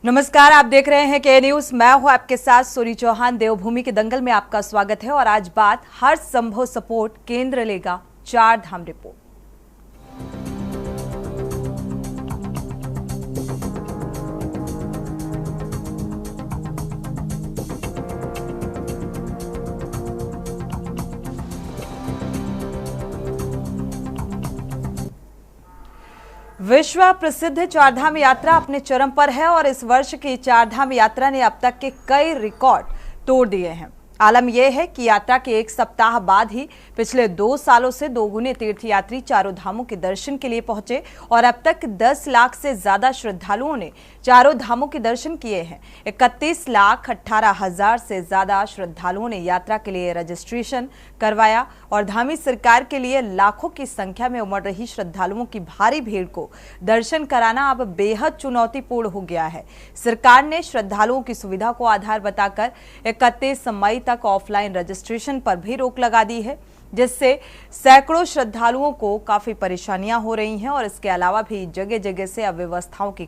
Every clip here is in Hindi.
नमस्कार, आप देख रहे हैं के न्यूज। मैं हूं आपके साथ सूरी चौहान। देवभूमि के दंगल में आपका स्वागत है और आज बात हर संभव सपोर्ट केंद्र लेगा, 4 धाम रिपोर्ट। विश्व प्रसिद्ध चारधाम यात्रा अपने चरम पर है और इस वर्ष की चारधाम यात्रा ने अब तक के कई रिकॉर्ड तोड़ दिए हैं। आलम यह है कि यात्रा के एक सप्ताह बाद ही पिछले 2 सालों से दोगुने तीर्थयात्री चारों धामों के दर्शन के लिए पहुंचे और अब तक 10 लाख से ज्यादा श्रद्धालुओं ने चारों धामों के दर्शन किए हैं। 31,18,000 से ज्यादा श्रद्धालुओं ने यात्रा के लिए रजिस्ट्रेशन करवाया और धामी सरकार के लिए लाखों की संख्या में उमड़ रही श्रद्धालुओं की भारी भीड़ को दर्शन कराना अब बेहद चुनौतीपूर्ण हो गया है। सरकार ने श्रद्धालुओं की सुविधा को आधार बताकर 31 मई तक ऑफलाइन रजिस्ट्रेशन पर भी रोक लगा दी है, जिससे सैकड़ों श्रद्धालुओं को काफी परेशानियां हो रही हैं और इसके अलावा भी जगह जगह से अव्यवस्थाओं की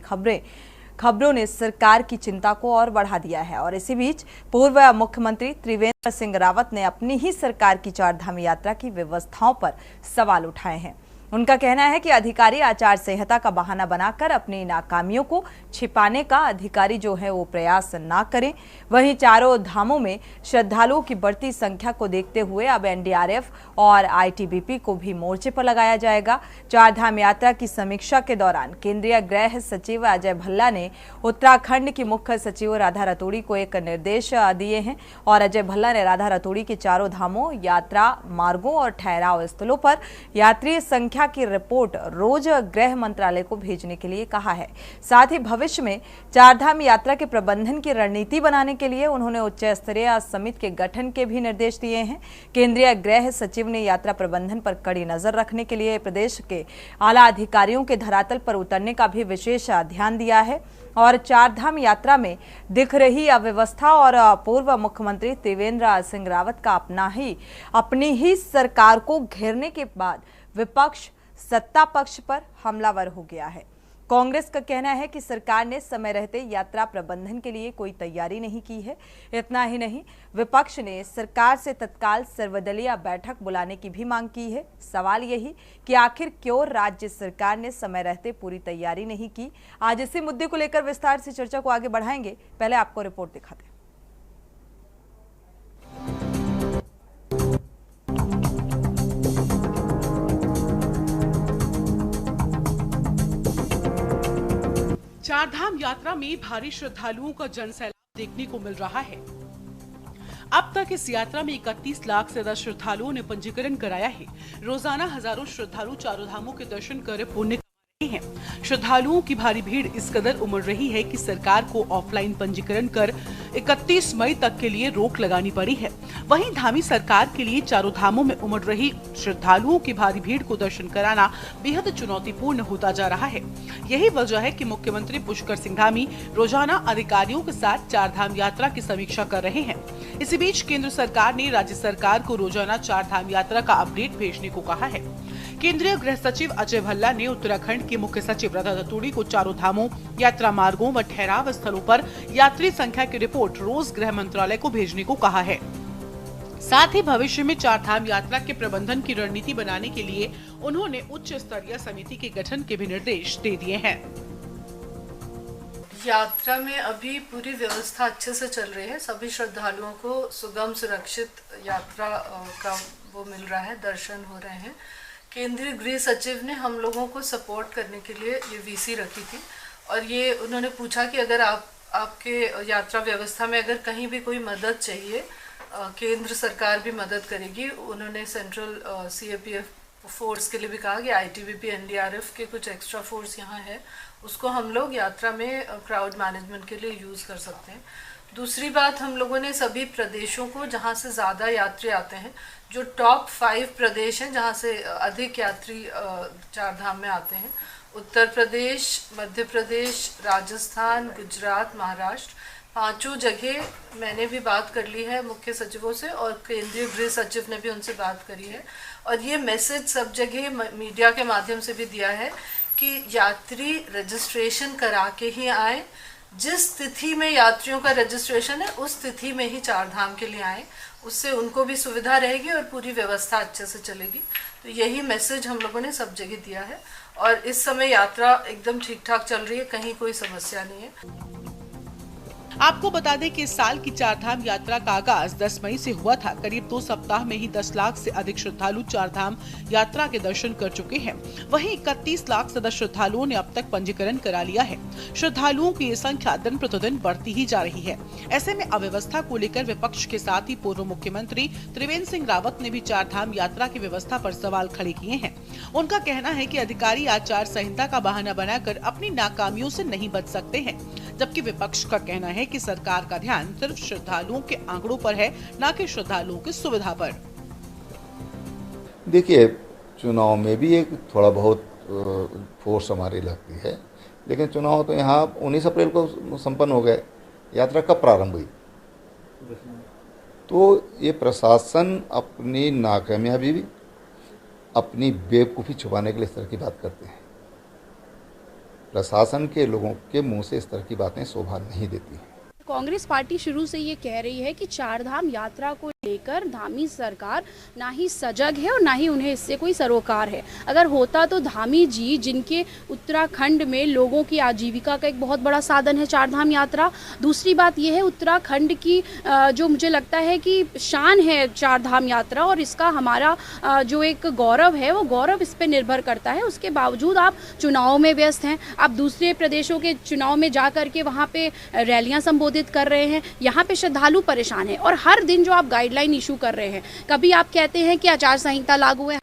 खबरों ने सरकार की चिंता को और बढ़ा दिया है। और इसी बीच पूर्व मुख्यमंत्री त्रिवेंद्र सिंह रावत ने अपनी ही सरकार की चारधाम यात्रा की व्यवस्थाओं पर सवाल उठाए हैं। उनका कहना है कि अधिकारी आचार संहिता का बहाना बनाकर अपनी नाकामियों को छिपाने का अधिकारी जो है वो प्रयास ना करें। वहीं चारों धामों में श्रद्धालुओं की बढ़ती संख्या को देखते हुए अब एनडीआरएफ और आईटीबीपी को भी मोर्चे पर लगाया जाएगा। चारधाम यात्रा की समीक्षा के दौरान केंद्रीय गृह सचिव अजय भल्ला ने उत्तराखंड की मुख्य सचिव राधा रतूड़ी को एक निर्देश दिए हैं और अजय भल्ला ने राधा रतूड़ी के चारों धामों, यात्रा मार्गों और ठहराव स्थलों पर यात्री संख्या की रिपोर्ट रोज गृह मंत्रालय को भेजने के लिए कहा है। साथ ही भविष्य में चारधाम यात्रा के प्रबंधन की रणनीति बनाने के लिए उन्होंने उच्च स्तरीय समिति के गठन के भी निर्देश दिए हैं। केंद्रीय गृह सचिव ने यात्रा प्रबंधन पर कड़ी नजर रखने के लिए प्रदेश के आला अधिकारियों के धरातल पर उतरने का भी विशेष ध्यान दिया है और चारधाम यात्रा में दिख रही अव्यवस्था और पूर्व मुख्यमंत्री त्रिवेंद्र सिंह रावत का अपनी ही सरकार को घेरने के बाद विपक्ष सत्ता पक्ष पर हमलावर हो गया है। कांग्रेस का कहना है कि सरकार ने समय रहते यात्रा प्रबंधन के लिए कोई तैयारी नहीं की है। इतना ही नहीं, विपक्ष ने सरकार से तत्काल सर्वदलीय बैठक बुलाने की भी मांग की है। सवाल यही कि आखिर क्यों राज्य सरकार ने समय रहते पूरी तैयारी नहीं की। आज इसी मुद्दे को लेकर विस्तार से चर्चा को आगे बढ़ाएंगे। पहले आपको रिपोर्ट दिखाते हैं। चारधाम यात्रा में भारी श्रद्धालुओं का जनसैलाब देखने को मिल रहा है। अब तक इस यात्रा में 31 लाख से ज्यादा श्रद्धालुओं ने पंजीकरण कराया है। रोजाना हजारों श्रद्धालु चारों धामों के दर्शन कर पुण्य कमा रहे हैं। श्रद्धालुओं की भारी भीड़ इस कदर उमड़ रही है कि सरकार को ऑफलाइन पंजीकरण कर 31 मई तक के लिए रोक लगानी पड़ी है। वहीं धामी सरकार के लिए चारों धामों में उमड़ रही श्रद्धालुओं की भारी भीड़ को दर्शन कराना बेहद चुनौतीपूर्ण होता जा रहा है। यही वजह है कि मुख्यमंत्री पुष्कर सिंह धामी रोजाना अधिकारियों के साथ चारधाम यात्रा की समीक्षा कर रहे हैं। इसी बीच केंद्र सरकार ने राज्य सरकार को रोजाना चारधाम यात्रा का अपडेट भेजने को कहा है। केंद्रीय गृह सचिव अजय भल्ला ने उत्तराखंड के मुख्य सचिव राधा रतूड़ी को चारों धामों, यात्रा मार्गों व ठहराव स्थलों पर यात्री संख्या की रिपोर्ट रोज गृह मंत्रालय को भेजने को कहा है। साथ ही भविष्य में चारधाम यात्रा के प्रबंधन की रणनीति बनाने के लिए उन्होंने उच्च स्तरीय समिति के गठन के भी निर्देश दे दिए हैं। यात्रा में अभी पूरी व्यवस्था अच्छे से चल रही है। सभी श्रद्धालुओं को सुगम सुरक्षित यात्रा का वो मिल रहा है, दर्शन हो रहे हैं। केंद्रीय गृह सचिव ने हम लोगों को सपोर्ट करने के लिए ये वीसी रखी थी और ये उन्होंने पूछा कि अगर आपके यात्रा व्यवस्था में अगर कहीं भी कोई मदद चाहिए, केंद्र सरकार भी मदद करेगी। उन्होंने सेंट्रल सीएपीएफ फोर्स के लिए भी कहा कि आईटीबीपी, एनडीआरएफ के कुछ एक्स्ट्रा फोर्स यहाँ है, उसको हम लोग यात्रा में क्राउड मैनेजमेंट के लिए यूज़ कर सकते हैं। दूसरी बात, हम लोगों ने सभी प्रदेशों को जहाँ से ज़्यादा यात्री आते हैं, जो टॉप 5 प्रदेश हैं जहाँ से अधिक यात्री चारधाम में आते हैं, उत्तर प्रदेश, मध्य प्रदेश, राजस्थान, गुजरात, महाराष्ट्र, 5 जगह मैंने भी बात कर ली है मुख्य सचिवों से और केंद्रीय गृह सचिव ने भी उनसे बात करी है और ये मैसेज सब जगह मीडिया के माध्यम से भी दिया है कि यात्री रजिस्ट्रेशन करा के ही आए, जिस तिथि में यात्रियों का रजिस्ट्रेशन है उस तिथि में ही चार धाम के लिए आए, उससे उनको भी सुविधा रहेगी और पूरी व्यवस्था अच्छे से चलेगी। तो यही मैसेज हम लोगों ने सब जगह दिया है और इस समय यात्रा एकदम ठीक ठाक चल रही है, कहीं कोई समस्या नहीं है। आपको बता दें कि इस साल की चारधाम यात्रा का आगाज 10 मई से हुआ था। करीब 2 सप्ताह में ही 10 लाख से अधिक श्रद्धालु चारधाम यात्रा के दर्शन कर चुके हैं। वहीं 31 लाख से अधिक श्रद्धालुओं ने अब तक पंजीकरण करा लिया है। श्रद्धालुओं की ये संख्या दिन प्रतिदिन बढ़ती ही जा रही है। ऐसे में अव्यवस्था को लेकर विपक्ष के साथ ही पूर्व मुख्यमंत्री त्रिवेंद्र सिंह रावत ने भी चारधाम यात्रा की व्यवस्था पर सवाल खड़े किए हैं। उनका कहना है कि अधिकारी आचार संहिता का बहाना बनाकर अपनी नाकामियों से नहीं बच सकते हैं, जबकि विपक्ष का कहना है कि सरकार का ध्यान सिर्फ श्रद्धालुओं के आंकड़ों पर है, न कि श्रद्धालुओं की सुविधा पर। देखिए, चुनाव में भी एक थोड़ा बहुत फोर्स हमारी लगती है, लेकिन चुनाव तो यहाँ 19 अप्रैल को संपन्न हो गए। यात्रा कब प्रारंभ हुई? तो ये प्रशासन अपनी नाकामयाबी भी, अपनी बेवकूफ़ी छुपाने के लिए इस तरह की बात करते हैं। प्रशासन के लोगों के मुंह से इस तरह की बातें शोभा नहीं देती हैं। कांग्रेस पार्टी शुरू से ये कह रही है कि चारधाम यात्रा को लेकर धामी सरकार ना ही सजग है और ना ही उन्हें इससे कोई सरोकार है। अगर होता तो धामी जी, जिनके उत्तराखंड में लोगों की आजीविका का एक बहुत बड़ा साधन है चारधाम यात्रा, दूसरी बात यह है उत्तराखंड की जो मुझे लगता है कि शान है चारधाम यात्रा और इसका हमारा जो एक गौरव है वो गौरव इस पर निर्भर करता है। उसके बावजूद आप चुनाव में व्यस्त हैं, आप दूसरे प्रदेशों के चुनाव में जा करके वहाँ पे रैलियाँ संबोधित कर रहे हैं। यहाँ पे श्रद्धालु परेशान हैं और हर दिन जो आप गाइडलाइन इशू कर रहे हैं, कभी आप कहते हैं कि आचार संहिता लागू है,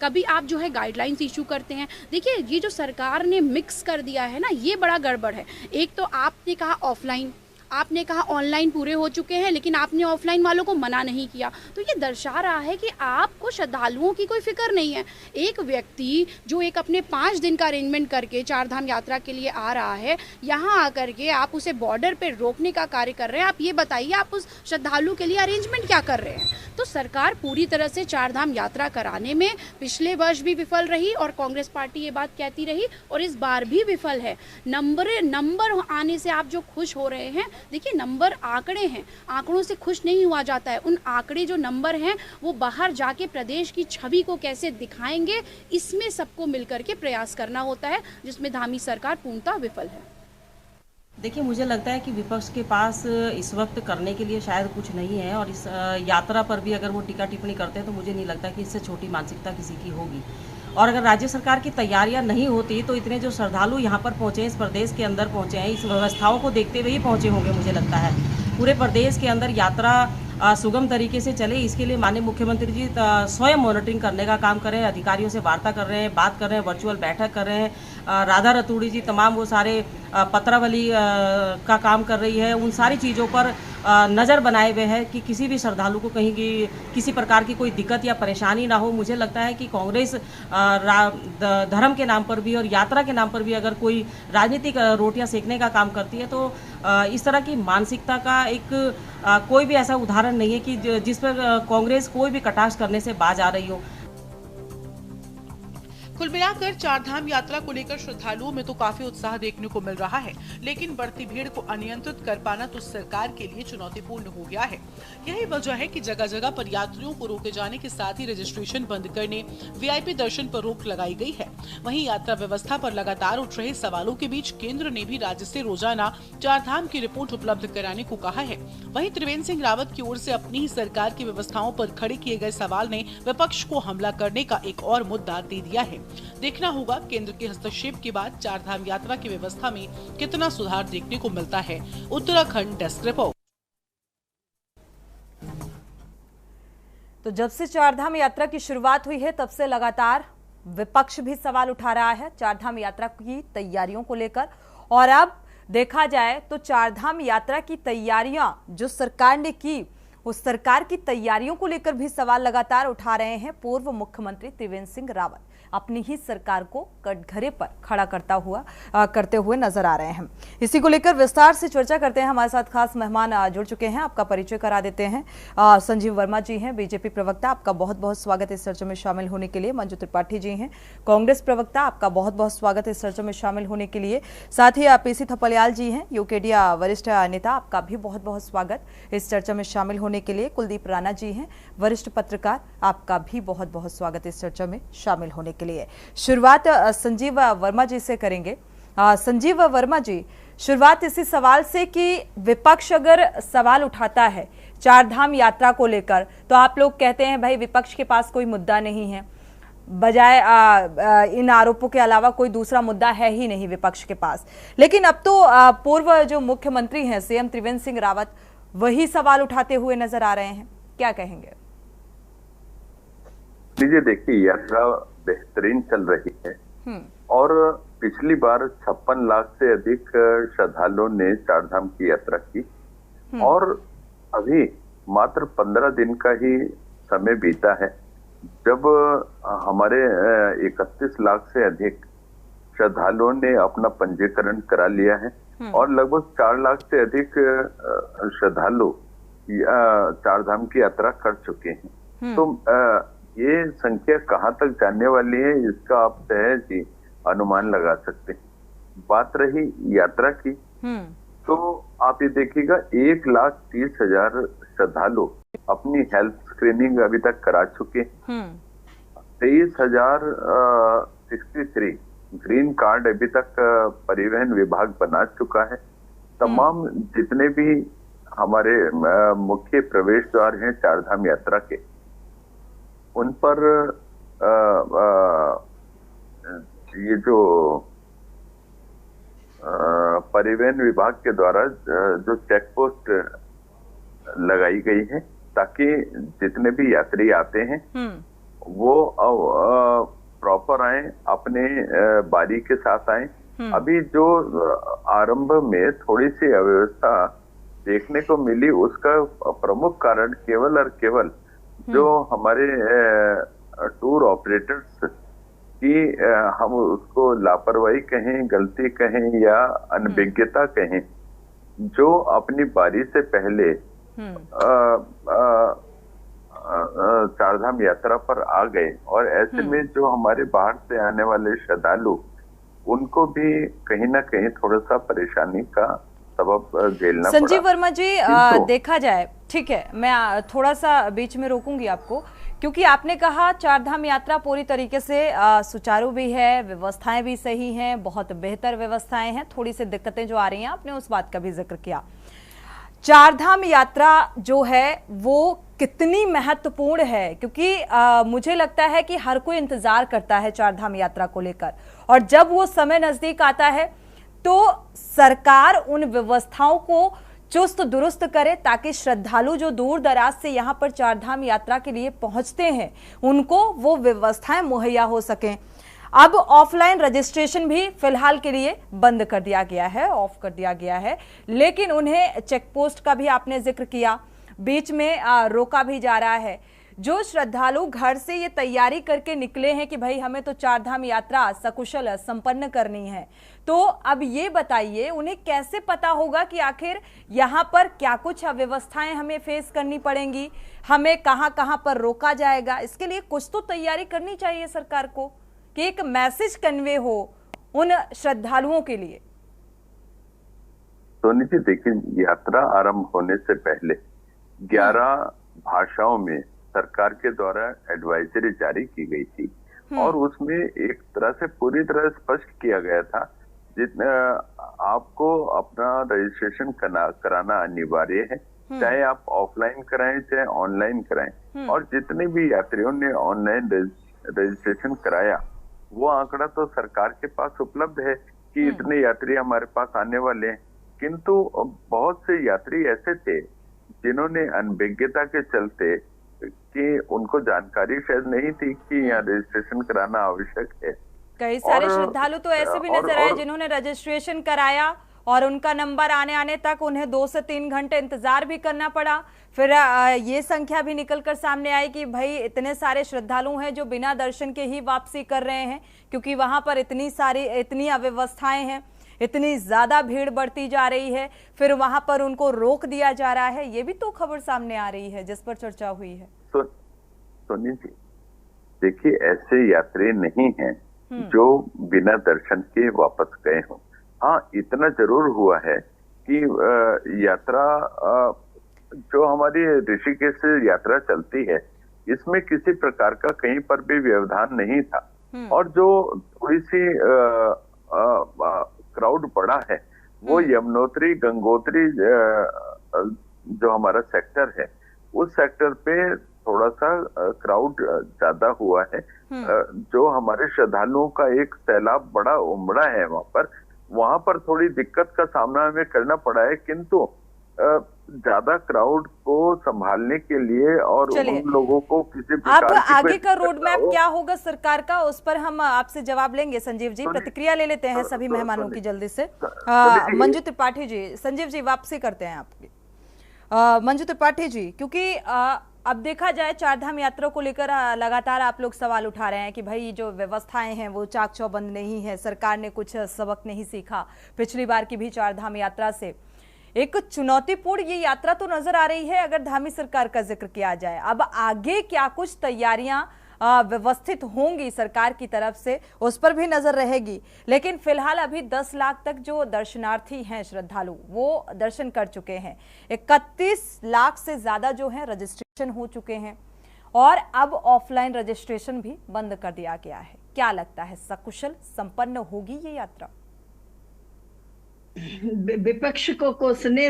कभी आप जो है गाइडलाइंस इशू करते हैं। देखिए, ये जो सरकार ने मिक्स कर दिया है ना, ये बड़ा गड़बड़ है। एक तो आपने कहा ऑफलाइन, आपने कहा ऑनलाइन पूरे हो चुके हैं, लेकिन आपने ऑफलाइन वालों को मना नहीं किया। तो ये दर्शा रहा है कि आपको श्रद्धालुओं की कोई फिक्र नहीं है। एक व्यक्ति जो एक अपने 5 दिन का अरेंजमेंट करके चारधाम यात्रा के लिए आ रहा है, यहाँ आकर के आप उसे बॉर्डर पे रोकने का कार्य कर रहे हैं। आप ये बताइए, आप उस श्रद्धालु के लिए अरेंजमेंट क्या कर रहे हैं? तो सरकार पूरी तरह से चारधाम यात्रा कराने में पिछले वर्ष भी विफल रही और कांग्रेस पार्टी ये बात कहती रही और इस बार भी विफल है। नंबर आने से आप जो खुश हो रहे हैं, देखिए नंबर आंकड़े हैं, आंकड़ों से खुश नहीं हुआ जाता है। उन आंकड़े जो नंबर हैं वो बाहर जाके प्रदेश की छवि को कैसे दिखाएंगे, इसमें सबको मिलकर के प्रयास करना होता है, जिसमें धामी सरकार पूर्णतः विफल है। देखिए, मुझे लगता है कि विपक्ष के पास इस वक्त करने के लिए शायद कुछ नहीं है और इस यात्रा पर भी अगर वो टीका टिप्पणी करते हैं तो मुझे नहीं लगता कि इससे छोटी मानसिकता किसी की होगी। और अगर राज्य सरकार की तैयारियां नहीं होती तो इतने जो श्रद्धालु यहाँ पर पहुँचे, इस प्रदेश के अंदर पहुँचे हैं, इस व्यवस्थाओं को देखते हुए ही पहुँचे होंगे। मुझे लगता है पूरे प्रदेश के अंदर यात्रा सुगम तरीके से चले, इसके लिए माननीय मुख्यमंत्री जी स्वयं मॉनिटरिंग करने का काम करें, अधिकारियों से वार्ता कर रहे हैं, बात कर रहे हैं, वर्चुअल बैठक कर रहे हैं। राधा रतूड़ी जी तमाम वो सारे पत्रावली का काम कर रही है, उन सारी चीज़ों पर नज़र बनाए हुए है कि किसी भी श्रद्धालु को कहीं की किसी प्रकार की कोई दिक्कत या परेशानी ना हो। मुझे लगता है कि कांग्रेस धर्म के नाम पर भी और यात्रा के नाम पर भी अगर कोई राजनीतिक रोटियां सेकने का काम करती है तो इस तरह की मानसिकता का एक कोई भी ऐसा उदाहरण नहीं है कि जिस पर कांग्रेस कोई भी कटाक्ष करने से बाज आ रही हो। कुल मिलाकर चारधाम यात्रा को लेकर श्रद्धालुओं में तो काफी उत्साह देखने को मिल रहा है, लेकिन बढ़ती भीड़ को अनियंत्रित कर पाना तो सरकार के लिए चुनौतीपूर्ण हो गया है। यही वजह है कि जगह जगह पर यात्रियों को रोके जाने के साथ ही रजिस्ट्रेशन बंद करने, वीआईपी दर्शन पर रोक लगाई गई है। वहीं यात्रा व्यवस्था पर लगातार उठ रहे सवालों के बीच केंद्र ने भी राज्य से रोजाना चारधाम की रिपोर्ट उपलब्ध कराने को कहा है। वहीं त्रिवेंद्र सिंह रावत की ओर से अपनी ही सरकार की व्यवस्थाओं पर खड़े किए गए सवाल ने विपक्ष को हमला करने का एक और मुद्दा दे दिया है। देखना होगा केंद्र के हस्तक्षेप के बाद चारधाम यात्रा की व्यवस्था में कितना सुधार देखने को मिलता है। Uttarakhand desk report. तो जब से चारधाम यात्रा की शुरुआत हुई है तब से लगातार विपक्ष भी सवाल उठा रहा है चारधाम यात्रा की तैयारियों को लेकर। और अब देखा जाए तो चारधाम यात्रा की तैयारियां जो सरकार ने की, उस सरकार की तैयारियों को लेकर भी सवाल लगातार उठा रहे हैं पूर्व मुख्यमंत्री त्रिवेंद्र सिंह रावत। अपनी ही सरकार को कटघरे पर खड़ा करते हुए नजर आ रहे हैं। इसी को लेकर विस्तार से चर्चा करते हैं। हमारे साथ खास मेहमान जुड़ चुके हैं, आपका परिचय करा देते हैं। संजीव वर्मा जी हैं, बीजेपी प्रवक्ता, आपका बहुत बहुत स्वागत इस चर्चा में शामिल होने के लिए। मंजू त्रिपाठी जी हैं, कांग्रेस प्रवक्ता, आपका बहुत बहुत स्वागत इस चर्चा में शामिल होने के लिए। साथ ही पीसी थपलियाल जी हैं, यूकेडिया वरिष्ठ नेता, आपका भी बहुत बहुत स्वागत इस चर्चा में शामिल होने के लिए। कुलदीप राणा जी हैं, वरिष्ठ पत्रकार, आपका भी बहुत बहुत स्वागत इस चर्चा में शामिल होने के लिए। शुरुआत संजीव वर्मा जी से करेंगे। संजीव वर्मा जी, शुरुआत इसी सवाल से कि विपक्ष अगर सवाल उठाता है चारधाम यात्रा को लेकर, तो आप लोग कहते हैं भाई विपक्ष के पास कोई मुद्दा नहीं है, बजाय इन आरोपों के अलावा कोई दूसरा मुद्दा है ही नहीं विपक्ष के पास। लेकिन अब तो पूर्व जो मुख्यमंत्री हैं सीएम त्रिवेंद्र सिंह रावत वही सवाल उठाते हुए नजर आ रहे हैं, क्या कहेंगे? लीजिए, देखिए, यात्रा बेहतरीन चल रही है और पिछली बार 56 लाख से अधिक श्रद्धालुओं ने चारधाम की यात्रा की और अभी मात्र 15 दिन का ही समय बीता है जब हमारे 31 लाख से अधिक श्रद्धालुओं ने अपना पंजीकरण करा लिया है और लगभग 4 लाख से अधिक श्रद्धालु चारधाम की यात्रा कर चुके हैं। तो ये संख्या कहाँ तक जाने वाली है इसका आप सहज ही अनुमान लगा सकते हैं। बात रही यात्रा की, तो आप ये देखिएगा 1,30,000 श्रद्धालु अपनी हेल्थ स्क्रीनिंग अभी तक करा चुके हैं। 23,063 ग्रीन कार्ड अभी तक परिवहन विभाग बना चुका है। तमाम जितने भी हमारे मुख्य प्रवेश द्वार हैं चारधाम यात्रा के, उन पर ये जो परिवहन विभाग के द्वारा जो चेक पोस्ट लगाई गई है ताकि जितने भी यात्री आते हैं वो प्रॉपर आए, अपने बारी के साथ आए। अभी जो आरंभ में थोड़ी सी अव्यवस्था देखने को मिली, उसका प्रमुख कारण केवल और केवल जो हमारे टूर ऑपरेटर्स की हम उसको लापरवाही कहें, गलती कहें या अनभिज्ञता कहें, जो अपनी बारी से पहले चारधाम यात्रा पर आ गए और ऐसे में जो हमारे बाहर से आने वाले श्रद्धालु, उनको भी कहीं ना कहीं थोड़ा सा परेशानी का सबब झेलना पड़ा। संजीव वर्मा जी, देखा जाए, ठीक है, मैं थोड़ा सा बीच में रोकूंगी आपको, क्योंकि आपने कहा चारधाम यात्रा पूरी तरीके से सुचारू भी है, व्यवस्थाएं भी सही हैं, बहुत बेहतर व्यवस्थाएं हैं, थोड़ी सी दिक्कतें जो आ रही हैं आपने उस बात का भी जिक्र किया। चारधाम यात्रा जो है वो कितनी महत्वपूर्ण है, क्योंकि मुझे लगता है कि हर कोई इंतजार करता है चारधाम यात्रा को लेकर, और जब वो समय नजदीक आता है तो सरकार उन व्यवस्थाओं को चुस्त दुरुस्त करे ताकि श्रद्धालु जो दूर दराज से यहाँ पर चारधाम यात्रा के लिए पहुंचते हैं उनको वो व्यवस्थाएं मुहैया हो सकें। अब ऑफलाइन रजिस्ट्रेशन भी फिलहाल के लिए बंद कर दिया गया है, ऑफ कर दिया गया है, लेकिन उन्हें चेक पोस्ट का भी आपने जिक्र किया, बीच में रोका भी जा रहा है। जो श्रद्धालु घर से ये तैयारी करके निकले हैं कि भाई हमें तो चारधाम यात्रा सकुशल संपन्न करनी है, तो अब ये बताइए उन्हें कैसे पता होगा कि आखिर यहाँ पर क्या कुछ व्यवस्थाएं हमें फेस करनी पड़ेंगी, हमें कहाँ कहाँ पर रोका जाएगा? इसके लिए कुछ तो तैयारी करनी चाहिए सरकार को कि एक मैसेज कन्वे हो उन श्रद्धालुओं के लिए। सोनी जी, देखिए, यात्रा आरंभ होने से पहले 11 भाषाओं में सरकार के द्वारा एडवाइजरी जारी की गई थी और उसमें एक तरह से पूरी तरह स्पष्ट किया गया था जितना आपको अपना रजिस्ट्रेशन कराना अनिवार्य है, चाहे आप ऑफलाइन कराएं चाहे ऑनलाइन कराएं। और जितने भी यात्रियों ने ऑनलाइन रजिस्ट्रेशन कराया वो आंकड़ा तो सरकार के पास उपलब्ध है कि इतने यात्री हमारे पास आने वाले हैं, किंतु बहुत से यात्री ऐसे थे जिन्होंने अनभिज्ञता के चलते कि उनको जानकारी शायद नहीं थी कि यहाँ रजिस्ट्रेशन कराना आवश्यक है। कई सारे श्रद्धालु तो ऐसे भी नजर आए जिन्होंने रजिस्ट्रेशन कराया और उनका नंबर आने तक उन्हें 2 से 3 घंटे इंतजार भी करना पड़ा। फिर ये संख्या भी निकलकर सामने आई कि भाई इतने सारे श्रद्धालु हैं जो बिना दर्शन के ही वापसी कर रहे हैं, क्योंकि वहां पर इतनी अव्यवस्थाएं हैं, इतनी ज्यादा भीड़ बढ़ती जा रही है, फिर वहां पर उनको रोक दिया जा रहा है। ये भी तो खबर सामने आ रही है जिस पर चर्चा हुई है। सोनी जी, देखिए, ऐसे यात्री नहीं हैं जो बिना दर्शन के वापस गए हों। हाँ, इतना जरूर हुआ है कि यात्रा जो हमारी ऋषिकेश से यात्रा चलती है, इसमें किसी प्रकार का कहीं पर भी व्यवधान नहीं था, और जो थोड़ी सी क्राउड बढ़ा है वो यमुनोत्री गंगोत्री जो हमारा सेक्टर है, उस सेक्टर पे थोड़ा सा क्राउड ज्यादा हुआ है। जो हमारे श्रद्धालुओं का एक सैलाब बड़ा उमड़ा है वहां पर थोड़ी दिक्कत का सामना हमें करना पड़ा है, किंतु ज्यादा क्राउड को संभालने के लिए और उन लोगों को किसी प्रकार अब आगे का रोड मैप क्या होगा सरकार का, उस पर हम आपसे जवाब लेंगे। संजीव जी, प्रतिक्रिया ले लेते हैं सभी मेहमानों की जल्दी से। मंजू त्रिपाठी जी, संजीव जी वापसी करते हैं आपकी। मंजू त्रिपाठी जी, क्योंकि अब देखा जाए चारधाम यात्रा को लेकर लगातार आप लोग सवाल उठा रहे हैं कि भाई जो व्यवस्थाएं हैं वो चाक चौबंद नहीं है, सरकार ने कुछ सबक नहीं सीखा पिछली बार की भी चारधाम यात्रा से। एक चुनौतीपूर्ण ये यात्रा तो नजर आ रही है अगर धामी सरकार का जिक्र किया जाए। अब आगे क्या कुछ तैयारियां व्यवस्थित होंगी सरकार की तरफ से, उस पर भी नजर रहेगी। लेकिन फिलहाल अभी 10 लाख तक जो दर्शनार्थी हैं, श्रद्धालु, वो दर्शन कर चुके हैं। 31 लाख से ज्यादा जो है रजिस्ट्रेशन हो चुके हैं, और अब ऑफलाइन रजिस्ट्रेशन भी बंद कर दिया गया है। क्या लगता है, सकुशल संपन्न होगी ये यात्रा? विपक्ष को कोसने,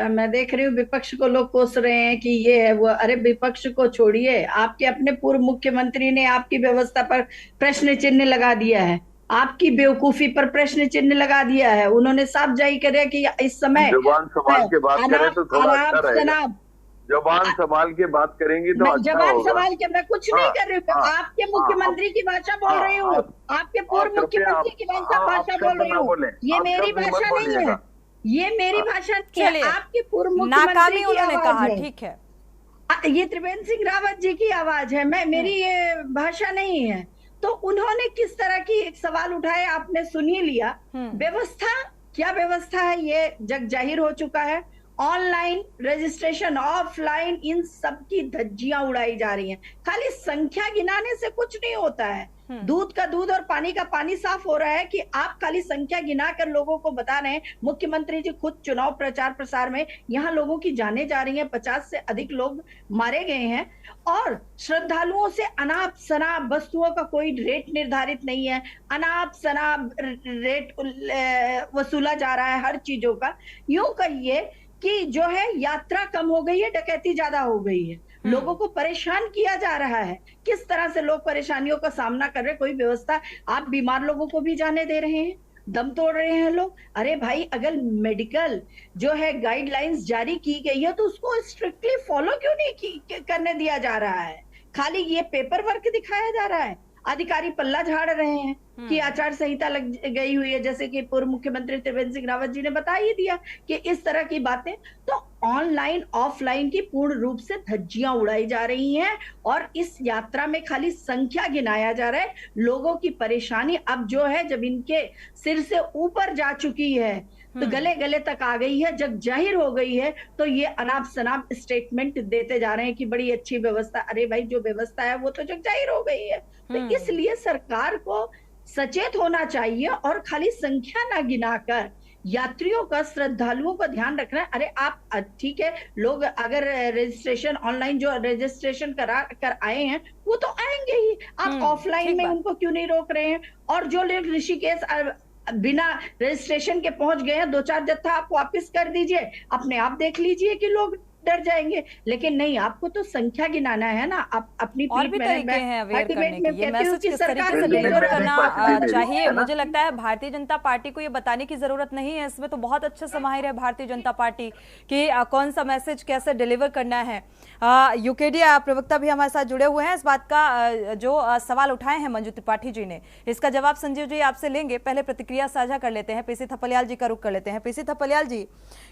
मैं देख रही हूँ विपक्ष को लोग कोस रहे हैं कि ये है वो। अरे विपक्ष को छोड़िए, आपके अपने पूर्व मुख्यमंत्री ने आपकी व्यवस्था पर प्रश्न चिन्ह लगा दिया है, आपकी बेवकूफी पर प्रश्न चिन्ह लगा दिया है। उन्होंने साफ जाहिर करे कि इस समय जबान संभाल के बात करें तो थोड़ा अच्छा रहेगा। जबान संभाल के बात करेंगी तो अच्छा जबान होगा। संभाल के मैं कुछ नहीं कर रही हूँ, आपके मुख्यमंत्री की भाषा बोल रही हूँ, आपके पूर्व मुख्यमंत्री की भाषा बोल रही हूँ। ये मेरी भाषा नहीं है, ये मेरी भाषा नहीं है, आपके पूर्व मुख्यमंत्री की आवाज है। ठीक है, ये त्रिवेंद्र सिंह रावत जी की आवाज है, मेरी ये भाषा नहीं है। तो उन्होंने किस तरह की एक सवाल उठाया, आपने सुन ही लिया। व्यवस्था क्या व्यवस्था है ये जग जाहिर हो चुका है। ऑनलाइन रजिस्ट्रेशन, ऑफलाइन, इन सब की धज्जियां उड़ाई जा रही हैं। खाली संख्या गिनाने से कुछ नहीं होता है। दूध का दूध और पानी का पानी साफ हो रहा है कि आप खाली संख्या गिना कर लोगों को बता रहे हैं। मुख्यमंत्री जी खुद चुनाव प्रचार प्रसार में यहाँ लोगों की जाने जा रही हैं, 50 से अधिक लोग मारे गए हैं, और श्रद्धालुओं से अनाप शनाप वस्तुओं का कोई रेट निर्धारित नहीं है, अनाप शनाप रेट वसूला जा रहा है हर चीजों का। यूं कहिए कि जो है यात्रा कम हो गई है, डकैती ज्यादा हो गई है, लोगों को परेशान किया जा रहा है। किस तरह से लोग परेशानियों का सामना कर रहे हैं, कोई व्यवस्था, आप बीमार लोगों को भी जाने दे रहे हैं, दम तोड़ रहे हैं लोग। अरे भाई, अगर मेडिकल जो है गाइडलाइंस जारी की गई है तो उसको स्ट्रिक्टली फॉलो क्यों नहीं करने दिया जा रहा है? खाली ये पेपर वर्क दिखाया जा रहा है। अधिकारी पल्ला झाड़ रहे हैं कि आचार संहिता लग गई हुई है, जैसे कि पूर्व मुख्यमंत्री त्रिवेंद्र सिंह रावत जी ने बता ही दिया कि इस तरह की बातें। तो ऑनलाइन ऑफलाइन की पूर्ण रूप से धज्जियां उड़ाई जा रही हैं, और इस यात्रा में खाली संख्या गिनाया जा रहा है। लोगों की परेशानी अब जो है, जब इनके सिर से ऊपर जा चुकी है, तो गले गले तक आ गई है, जब जाहिर हो गई है, तो ये अनाप शनाप स्टेटमेंट देते जा रहे हैं कि बड़ी अच्छी व्यवस्था। अरे भाई, जो व्यवस्था है वो तो जग जाहिर हो गई है। तो इसलिए सरकार को सचेत होना चाहिए और खाली संख्या ना गिनाकर यात्रियों का, श्रद्धालुओं का ध्यान रखना है। अरे आप ठीक है, लोग अगर रजिस्ट्रेशन ऑनलाइन जो रजिस्ट्रेशन करा कर आए हैं वो तो आएंगे ही, आप ऑफलाइन में उनको क्यों नहीं रोक रहे हैं? और जो लोग ऋषिकेश बिना रजिस्ट्रेशन के पहुंच गए हैं, 2-4 जत्था आप वापस कर दीजिए, अपने आप देख लीजिए कि लोग हेलीकॉप्टर जाएंगे, लेकिन नहीं, आपको तो संख्या गिनाना है ना। आप अपनी और भी तरीके हैं अवेयर करने के। ये मैसेज किस तरीके से डिलीवर सरकार करना चाहिए, मुझे लगता है भारतीय जनता पार्टी को ये बताने की जरूरत नहीं है। इसमें तो बहुत अच्छे से माहिर है भारतीय जनता पार्टी कि कौन सा मैसेज कैसे डिलीवर करना है। यूकेडीए प्रवक्ता भी हमारे साथ जुड़े हुए हैं। इस बात का जो सवाल उठाए हैं मंजू त्रिपाठी जी ने, इसका जवाब संजीव जी आपसे लेंगे। पहले प्रतिक्रिया साझा कर लेते हैं, पीसी थपलियाल जी का रुख कर लेते हैं। पीसी थपलियाल जी,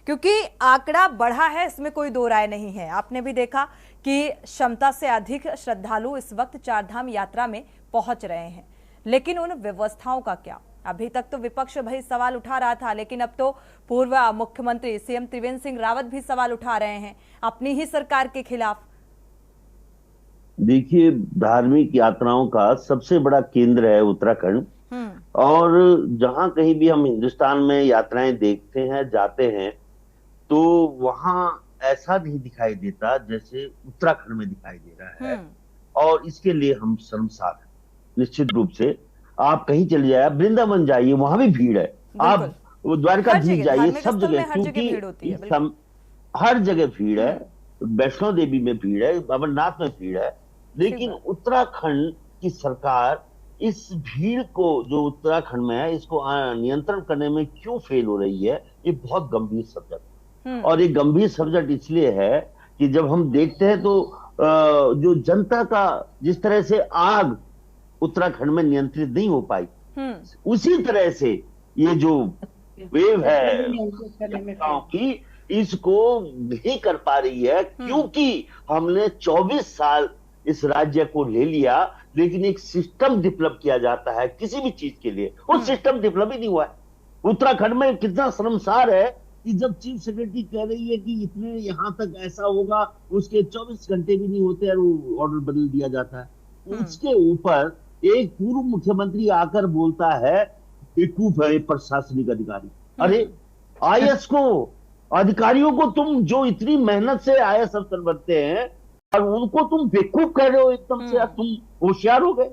क्योंकि आंकड़ा बढ़ा है, इसमें कोई दो राय नहीं है। आपने भी देखा कि क्षमता से अधिक श्रद्धालु इस वक्त चारधाम यात्रा में पहुंच रहे हैं, लेकिन उन व्यवस्थाओं का क्या? अभी तक तो विपक्ष भाई सवाल उठा रहा था, लेकिन अब तो पूर्व मुख्यमंत्री सीएम त्रिवेंद्र सिंह रावत भी सवाल उठा रहे हैं अपनी ही सरकार के खिलाफ। देखिए, धार्मिक यात्राओं का सबसे बड़ा केंद्र है उत्तराखंड, और जहां कहीं भी हम हिंदुस्तान में यात्राएं देखते हैं, जाते हैं, तो वहां ऐसा नहीं दिखाई देता जैसे उत्तराखंड में दिखाई दे रहा है। और इसके लिए हम शर्मसार हैं निश्चित रूप से। आप कहीं चले जाइए, वृंदावन जाइए, वहां भी भीड़ है। आप द्वारकाधीश जाइए, सब जगह, क्योंकि हर जगह भीड़ है। वैष्णो देवी में भीड़ है, अमरनाथ में भीड़ है। लेकिन उत्तराखंड की सरकार इस भीड़ को जो उत्तराखंड में है, इसको नियंत्रण करने में क्यों फेल हो रही है, ये बहुत गंभीर सब्जेक्ट है। और ये गंभीर सब्जेक्ट इसलिए है कि जब हम देखते हैं तो जो जनता का जिस तरह से आग उत्तराखंड में नियंत्रित नहीं हो पाई, उसी तरह से ये जो वेव है की, इसको नहीं कर पा रही है, क्योंकि हमने 24 साल इस राज्य को ले लिया, लेकिन एक सिस्टम डेवलप किया जाता है किसी भी चीज के लिए, वो सिस्टम डेवलप ही नहीं हुआ है। उत्तराखंड में कितना शर्मसार है कि जब चीफ सेक्रेटरी कह रही है कि इतने यहां तक ऐसा होगा, उसके 24 घंटे भी नहीं होते और वो ऑर्डर बदल दिया जाता है। उसके ऊपर एक पूर्व मुख्यमंत्री आकर बोलता है बेवकूफ है प्रशासनिक अधिकारी। अरे आईएएस को, अधिकारियों को तुम जो इतनी मेहनत से आईएएस अफसर बनते हैं, और उनको तुम बेवकूफ कह रहे हो एकदम से। तुम होशियार हो गए।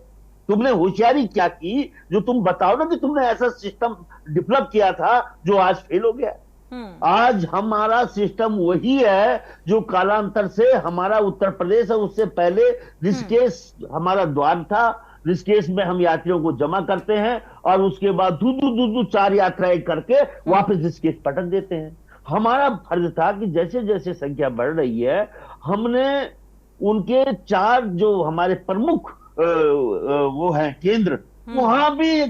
तुमने होशियारी क्या की, जो तुम बताओ ना कि तुमने ऐसा सिस्टम डेवलप किया था जो आज फेल हो गया। आज हमारा सिस्टम वही है जो कालांतर से हमारा उत्तर प्रदेश है। उससे पहले ऋषिकेश हमारा द्वार था। ऋषिकेश में हम यात्रियों को जमा करते हैं और उसके बाद दू 4 यात्राएं करके वापस ऋषिकेश पटक देते हैं। हमारा फर्ज था कि जैसे जैसे संख्या बढ़ रही है, हमने उनके 4 जो हमारे प्रमुख वो हैं केंद्र, वहां भी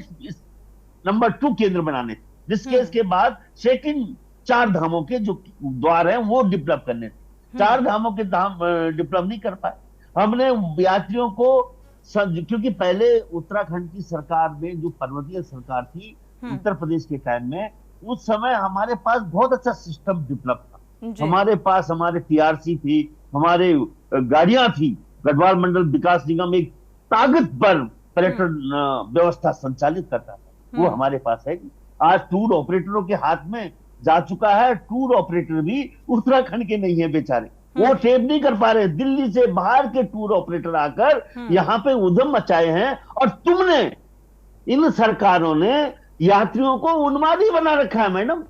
नंबर 2 केंद्र बनाने, ऋषिकेश के बाद सेकंड 4 धामों के जो द्वार हैं वो डेवलप करने थे। 4 धामों के धाम डेवलप नहीं कर पाए हमने यात्रियों को। क्योंकि पहले उत्तराखंड की सरकार में जो पर्वतीय सरकार थी उत्तर प्रदेश के टाइम में, उस समय हमारे पास बहुत अच्छा सिस्टम डेवलप था। हमारे पास हमारे टीआरसी थी, हमारे गाड़ियां थी। गढ़वाल मंडल विकास निगम एक ताकतवर पर्यटन व्यवस्था संचालित करता था, वो हमारे पास है। आज टूर ऑपरेटरों के हाथ में जा चुका है। टूर ऑपरेटर भी उत्तराखंड के नहीं है बेचारे, वो टेप नहीं कर पा रहे। दिल्ली से बाहर के टूर ऑपरेटर आकर यहाँ पे उद्यम मचाए हैं, और तुमने, इन सरकारों ने यात्रियों को उन्मादी बना रखा है। मैडम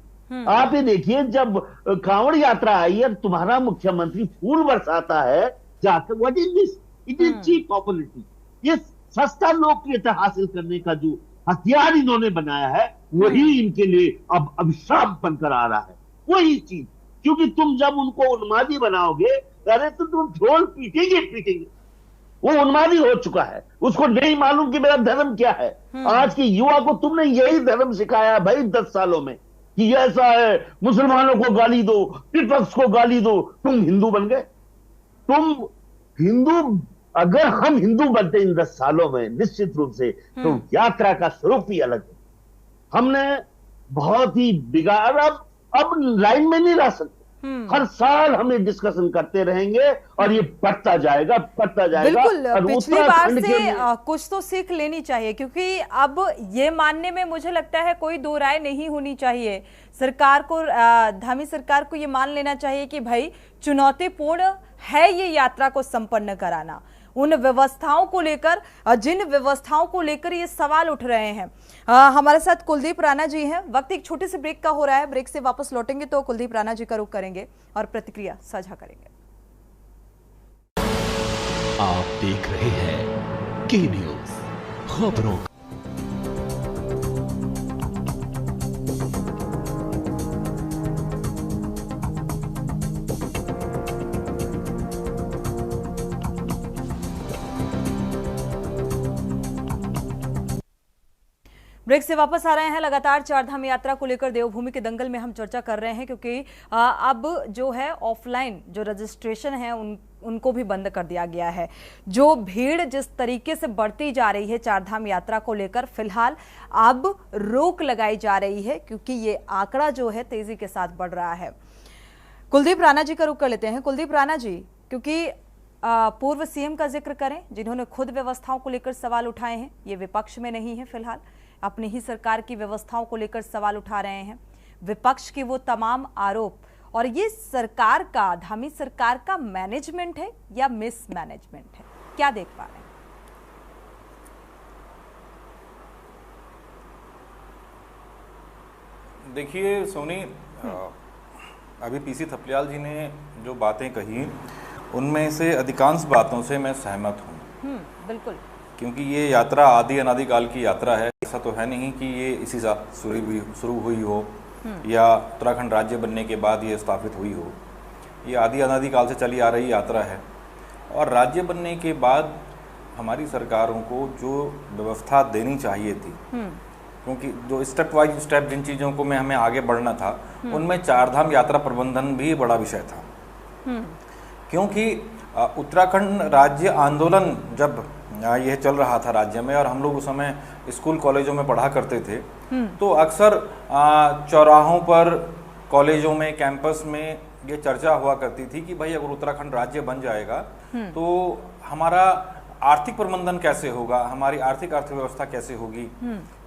आप ये देखिए, जब कांवड़ यात्रा आई और तुम्हारा मुख्यमंत्री फूल बरसाता है जाकर, what is this? It is cheap popularity. ये सस्ता लोकप्रियता हासिल करने का जो हथियार इन्होंने बनाया है, वही इनके लिए अब अभिशाप बनकर आ रहा है। वही चीज, क्योंकि तुम जब उनको उन्मादी बनाओगे, अरे तो तुम ढोल पीटेंगे। वो उन्मादी हो चुका है, उसको नहीं मालूम कि मेरा धर्म क्या है। आज के युवा को तुमने यही धर्म सिखाया भाई 10 सालों में, कि ऐसा है, मुसलमानों को गाली दो, विपक्ष को गाली दो, तुम हिंदू बन गए। तुम हिंदू, अगर हम हिंदू बनते इन 10 सालों में निश्चित रूप से, तो यात्रा का स्वरूप ही अलग है। हमने बहुत ही बिगाड़, अब लाइन में नहीं रह सकते। हर साल हम ये डिस्कशन करते रहेंगे और ये बढ़ता जाएगा। बिल्कुल, पिछली बार से कुछ तो सीख लेनी चाहिए, क्योंकि अब ये मानने में मुझे लगता है कोई दो राय नहीं होनी चाहिए। सरकार को, धामी सरकार को ये मान लेना चाहिए कि भाई चुनौतीपूर्ण है ये यात्रा को संपन्न कराना। उन व्यवस्थाओं को लेकर, जिन व्यवस्थाओं को लेकर ये सवाल उठ रहे हैं। हमारे साथ कुलदीप राणा जी हैं। वक्त एक छोटे से ब्रेक का हो रहा है, ब्रेक से वापस लौटेंगे तो कुलदीप राणा जी का रुख करेंगे और प्रतिक्रिया साझा करेंगे। आप देख रहे हैं के न्यूज खबरों। ब्रेक से वापस आ रहे हैं। लगातार चारधाम यात्रा को लेकर देवभूमि के दंगल में हम चर्चा कर रहे हैं, क्योंकि अब जो है ऑफलाइन जो रजिस्ट्रेशन है उनको भी बंद कर दिया गया है। जो भीड़ जिस तरीके से बढ़ती जा रही है चारधाम यात्रा को लेकर, फिलहाल अब रोक लगाई जा रही है, क्योंकि ये आंकड़ा जो है तेजी के साथ बढ़ रहा है। कुलदीप राणा जी का रुख कर लेते हैं। कुलदीप राणा जी, क्योंकि पूर्व सीएम का जिक्र करें जिन्होंने खुद व्यवस्थाओं को लेकर सवाल उठाए हैं, ये विपक्ष में नहीं है, फिलहाल अपनी ही सरकार की व्यवस्थाओं को लेकर सवाल उठा रहे हैं। विपक्ष के वो तमाम आरोप, और ये सरकार का, धामी सरकार का मैनेजमेंट है या मिसमैनेजमेंट है, क्या देख पा रहे हैं? देखिए सोनी, अभी पीसी थपलियाल जी ने जो बातें कही उनमें से अधिकांश बातों से मैं सहमत हूँ। बिल्कुल, क्योंकि ये यात्रा आदि अनादि काल की यात्रा है। ऐसा तो है नहीं कि ये इसी साल शुरू हुई हो या उत्तराखंड राज्य बनने के बाद ये स्थापित हुई हो। ये आदि अनादि काल से चली आ रही यात्रा है। और राज्य बनने के बाद हमारी सरकारों को जो व्यवस्था देनी चाहिए थी, क्योंकि जो स्टेप वाइज स्टेप जिन चीज़ों को में हमें आगे बढ़ना था, उनमें चारधाम यात्रा प्रबंधन भी बड़ा विषय था। क्योंकि उत्तराखंड राज्य आंदोलन जब यह चल रहा था राज्य में, और हम लोग उस समय स्कूल कॉलेजों में पढ़ा करते थे, तो अक्सर चौराहों पर, कॉलेजों में, कैंपस में ये चर्चा हुआ करती थी कि भाई अगर उत्तराखंड राज्य बन जाएगा तो हमारा आर्थिक प्रबंधन कैसे होगा, हमारी आर्थिक अर्थव्यवस्था कैसे होगी।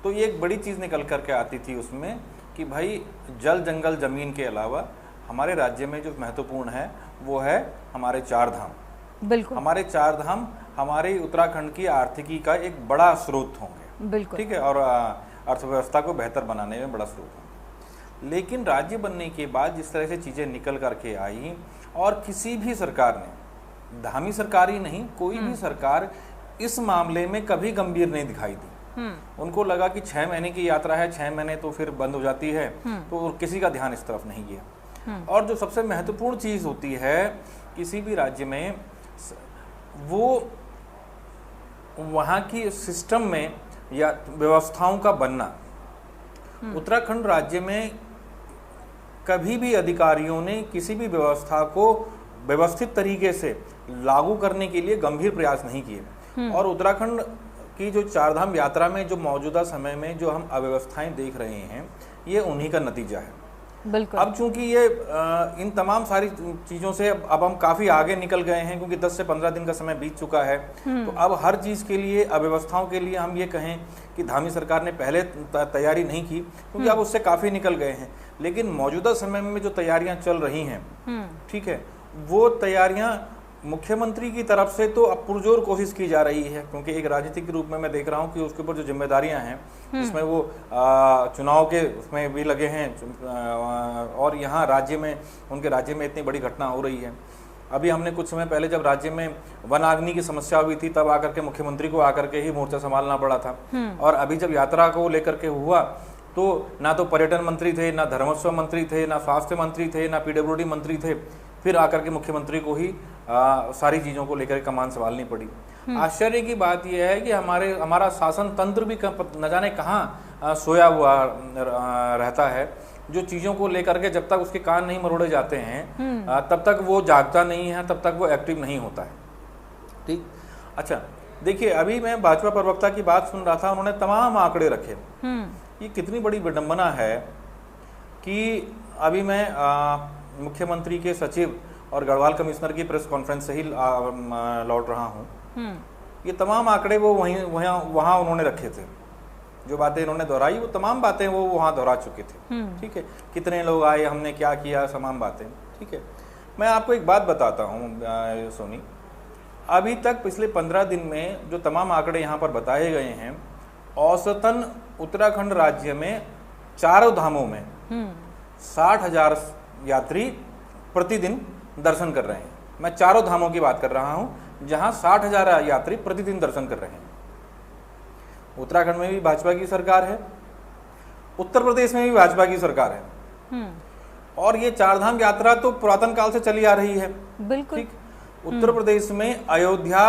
तो ये एक बड़ी चीज निकल करके आती थी उसमें कि भाई जल, जंगल, जमीन के अलावा हमारे राज्य में जो महत्वपूर्ण है वो है हमारे चार धाम। बिल्कुल, हमारे चार धाम हमारे उत्तराखंड की आर्थिकी का एक बड़ा स्रोत होंगे। बिल्कुल, ठीक है, और अर्थव्यवस्था को बेहतर बनाने में बड़ा स्रोत होंगे। लेकिन राज्य बनने के बाद जिस तरह से चीजें निकल करके आई, और किसी भी सरकार ने, धामी सरकार ही नहीं, कोई भी सरकार इस मामले में कभी गंभीर नहीं दिखाई दी। उनको लगा कि 6 महीने की यात्रा है, 6 महीने तो फिर बंद हो जाती है, तो किसी का ध्यान इस तरफ नहीं गया। और जो सबसे महत्वपूर्ण चीज होती है किसी भी राज्य में, वो वहाँ की सिस्टम में या व्यवस्थाओं का बनना। उत्तराखंड राज्य में कभी भी अधिकारियों ने किसी भी व्यवस्था को व्यवस्थित तरीके से लागू करने के लिए गंभीर प्रयास नहीं किए। और उत्तराखंड की जो चारधाम यात्रा में जो मौजूदा समय में जो हम अव्यवस्थाएं देख रहे हैं, ये उन्हीं का नतीजा है। बिल्कुल, अब चूंकि ये इन तमाम सारी चीज़ों से अब हम काफ़ी आगे निकल गए हैं, क्योंकि 10 से 15 दिन का समय बीत चुका है। तो अब हर चीज़ के लिए, अव्यवस्थाओं के लिए हम ये कहें कि धामी सरकार ने पहले तैयारी नहीं की, क्योंकि अब उससे काफ़ी निकल गए हैं। लेकिन मौजूदा समय में जो तैयारियां चल रही हैं, ठीक है, वो तैयारियां मुख्यमंत्री की तरफ से तो अब पुरजोर कोशिश की जा रही है, क्योंकि एक राजनीतिक के रूप में मैं देख रहा हूं कि उसके ऊपर जो जिम्मेदारियां हैं, उसमें वो चुनाव के उसमें भी लगे हैं, और यहाँ राज्य में, उनके राज्य में इतनी बड़ी घटना हो रही है। अभी हमने कुछ समय पहले जब राज्य में वनाग्नि की समस्या हुई थी, तब आकर के मुख्यमंत्री को आकर के ही मोर्चा संभालना पड़ा था। और अभी जब यात्रा को लेकर के हुआ, तो ना तो पर्यटन मंत्री थे, ना धर्मोत्सव मंत्री थे, ना स्वास्थ्य मंत्री थे, ना पीडब्ल्यूडी मंत्री थे। फिर आकर के मुख्यमंत्री को ही सारी चीज़ों को लेकर कमान संभालनी पड़ी। आश्चर्य की बात यह है कि हमारा शासन तंत्र भी न जाने कहाँ सोया हुआ रहता है, जो चीज़ों को लेकर के जब तक उसके कान नहीं मरोड़े जाते हैं तब तक वो जागता नहीं है, तब तक वो एक्टिव नहीं होता है। ठीक, अच्छा देखिए, अभी मैं भाजपा प्रवक्ता की बात सुन रहा था, उन्होंने तमाम आंकड़े रखे। ये कितनी बड़ी विडंबना है कि अभी मैं मुख्यमंत्री के सचिव और गढ़वाल कमिश्नर की प्रेस कॉन्फ्रेंस से ही लौट रहा हूँ। ये तमाम आंकड़े वो वहाँ उन्होंने रखे थे। जो बातें इन्होंने दोहराई, वो तमाम बातें वो वहाँ दोहरा चुके थे। ठीक है, कितने लोग आए, हमने क्या किया, तमाम बातें। ठीक है, मैं आपको एक बात बताता हूँ सोनी, अभी तक पिछले 15 दिन में जो तमाम आंकड़े यहाँ पर बताए गए हैं, औसतन उत्तराखंड राज्य में चारों धामों में 60,000 यात्री प्रतिदिन दर्शन कर रहे हैं। मैं चारों धामों की बात कर रहा हूं जहां 60,000 यात्री प्रतिदिन दर्शन कर रहे हैं। उत्तराखंड में भी भाजपा की सरकार है, उत्तर प्रदेश में भी भाजपा की सरकार है, और ये चारधाम यात्रा तो पुरातन काल से चली आ रही है। बिल्कुल ठीक। उत्तर प्रदेश में अयोध्या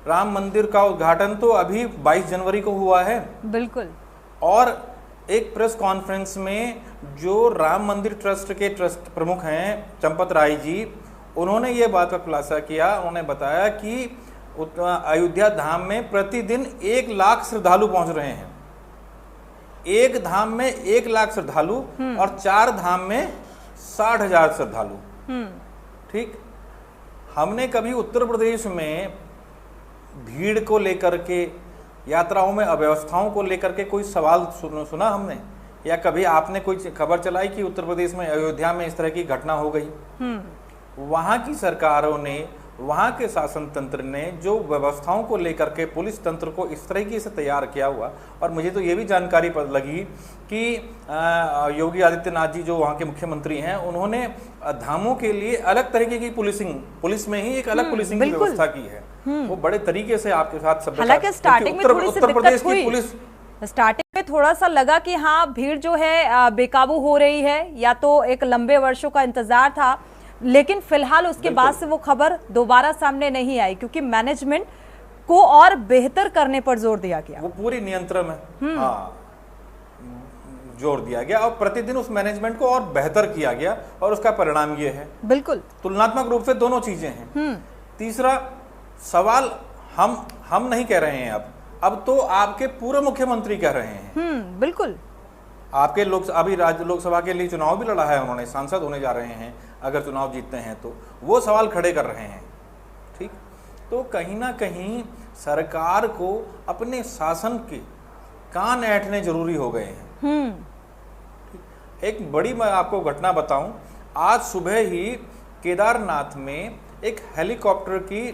राम मंदिर का उद्घाटन तो अभी 22 जनवरी को हुआ है। बिल्कुल। और एक प्रेस कॉन्फ्रेंस में जो राम मंदिर ट्रस्ट के ट्रस्ट प्रमुख हैं चंपत राय जी, उन्होंने ये बात का खुलासा किया। उन्होंने बताया कि अयोध्या धाम में प्रतिदिन 1 लाख श्रद्धालु पहुंच रहे हैं। एक धाम में 1 लाख श्रद्धालु और 4 धाम में 60,000 श्रद्धालु। ठीक। हमने कभी उत्तर प्रदेश में भीड़ को लेकर के, यात्राओं में अव्यवस्थाओं को लेकर के कोई सवाल सुना हमने, या कभी आपने कोई खबर चलाई कि उत्तर प्रदेश में अयोध्या में इस तरह की घटना हो गई? वहां की सरकारों ने, वहां के शासन तंत्र ने जो व्यवस्थाओं को लेकर के पुलिस तंत्र को इस तरीके से तैयार किया हुआ। और मुझे तो ये भी जानकारी लगी कि योगी आदित्यनाथ जी जो वहां के मुख्यमंत्री हैं, उन्होंने धामों के लिए अलग तरीके की पुलिस में ही एक अलग पुलिसिंग की व्यवस्था की है। वो बड़े तरीके से आपके साथ सब। हालांकि स्टार्टिंग में थोड़ी सी दिक्कत हुई, स्टार्टिंग में थोड़ा सा लगा कि हाँ भीड़ जो है बेकाबू हो रही है, या तो एक लंबे वर्षों का इंतजार था, लेकिन फिलहाल उसके बाद से वो खबर दोबारा सामने नहीं आई, क्योंकि मैनेजमेंट को और बेहतर करने पर जोर दिया गया। वो पूरी नियंत्रण में जोर दिया गया और प्रतिदिन उस मैनेजमेंट को और बेहतर किया गया, और उसका परिणाम ये है। बिल्कुल तुलनात्मक रूप से दोनों चीजें हैं। तीसरा सवाल हम नहीं कह रहे हैं, अब तो आपके पूर्व मुख्यमंत्री कह रहे हैं। बिल्कुल। आपके अभी राज्य लोकसभा के लिए चुनाव भी लड़ा है उन्होंने, सांसद होने जा रहे हैं अगर चुनाव जीतते हैं तो, वो सवाल खड़े कर रहे हैं। ठीक। तो कहीं ना कहीं सरकार को अपने शासन के कान ऐंठने जरूरी हो गए हैं। एक बड़ी मैं आपको घटना बताऊं, आज सुबह ही केदारनाथ में एक हेलीकॉप्टर की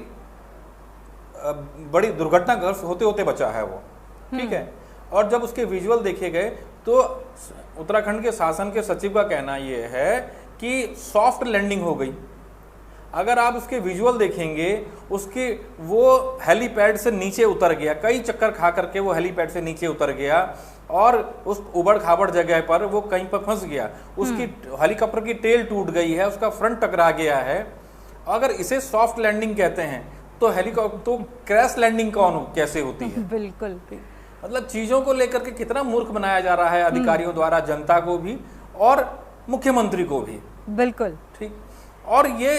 बड़ी दुर्घटनाग्रस्त होते होते बचा है वो। ठीक है। और जब उसके विजुअल देखे गए तो उत्तराखंड के शासन के सचिव का कहना यह है कि सॉफ्ट लैंडिंग हो गई। अगर आप उसके विजुअल देखेंगे, उसके वो हेलीपैड से नीचे उतर गया, कई चक्कर खा करके वो हेलीपैड से नीचे उतर गया और उस उबड़ खाबड़ जगह पर वो कहीं पर फंस गया। उसकी हेलीकॉप्टर की टेल टूट गई है, उसका फ्रंट टकरा गया है। अगर इसे सॉफ्ट लैंडिंग कहते हैं तो हेलीकॉप्टर तो क्रैश लैंडिंग कैसे होती है? बिल्कुल। मतलब चीजों को लेकर के कितना मूर्ख बनाया जा रहा है अधिकारियों द्वारा, जनता को भी और मुख्यमंत्री को भी। बिल्कुल। ठीक। और ये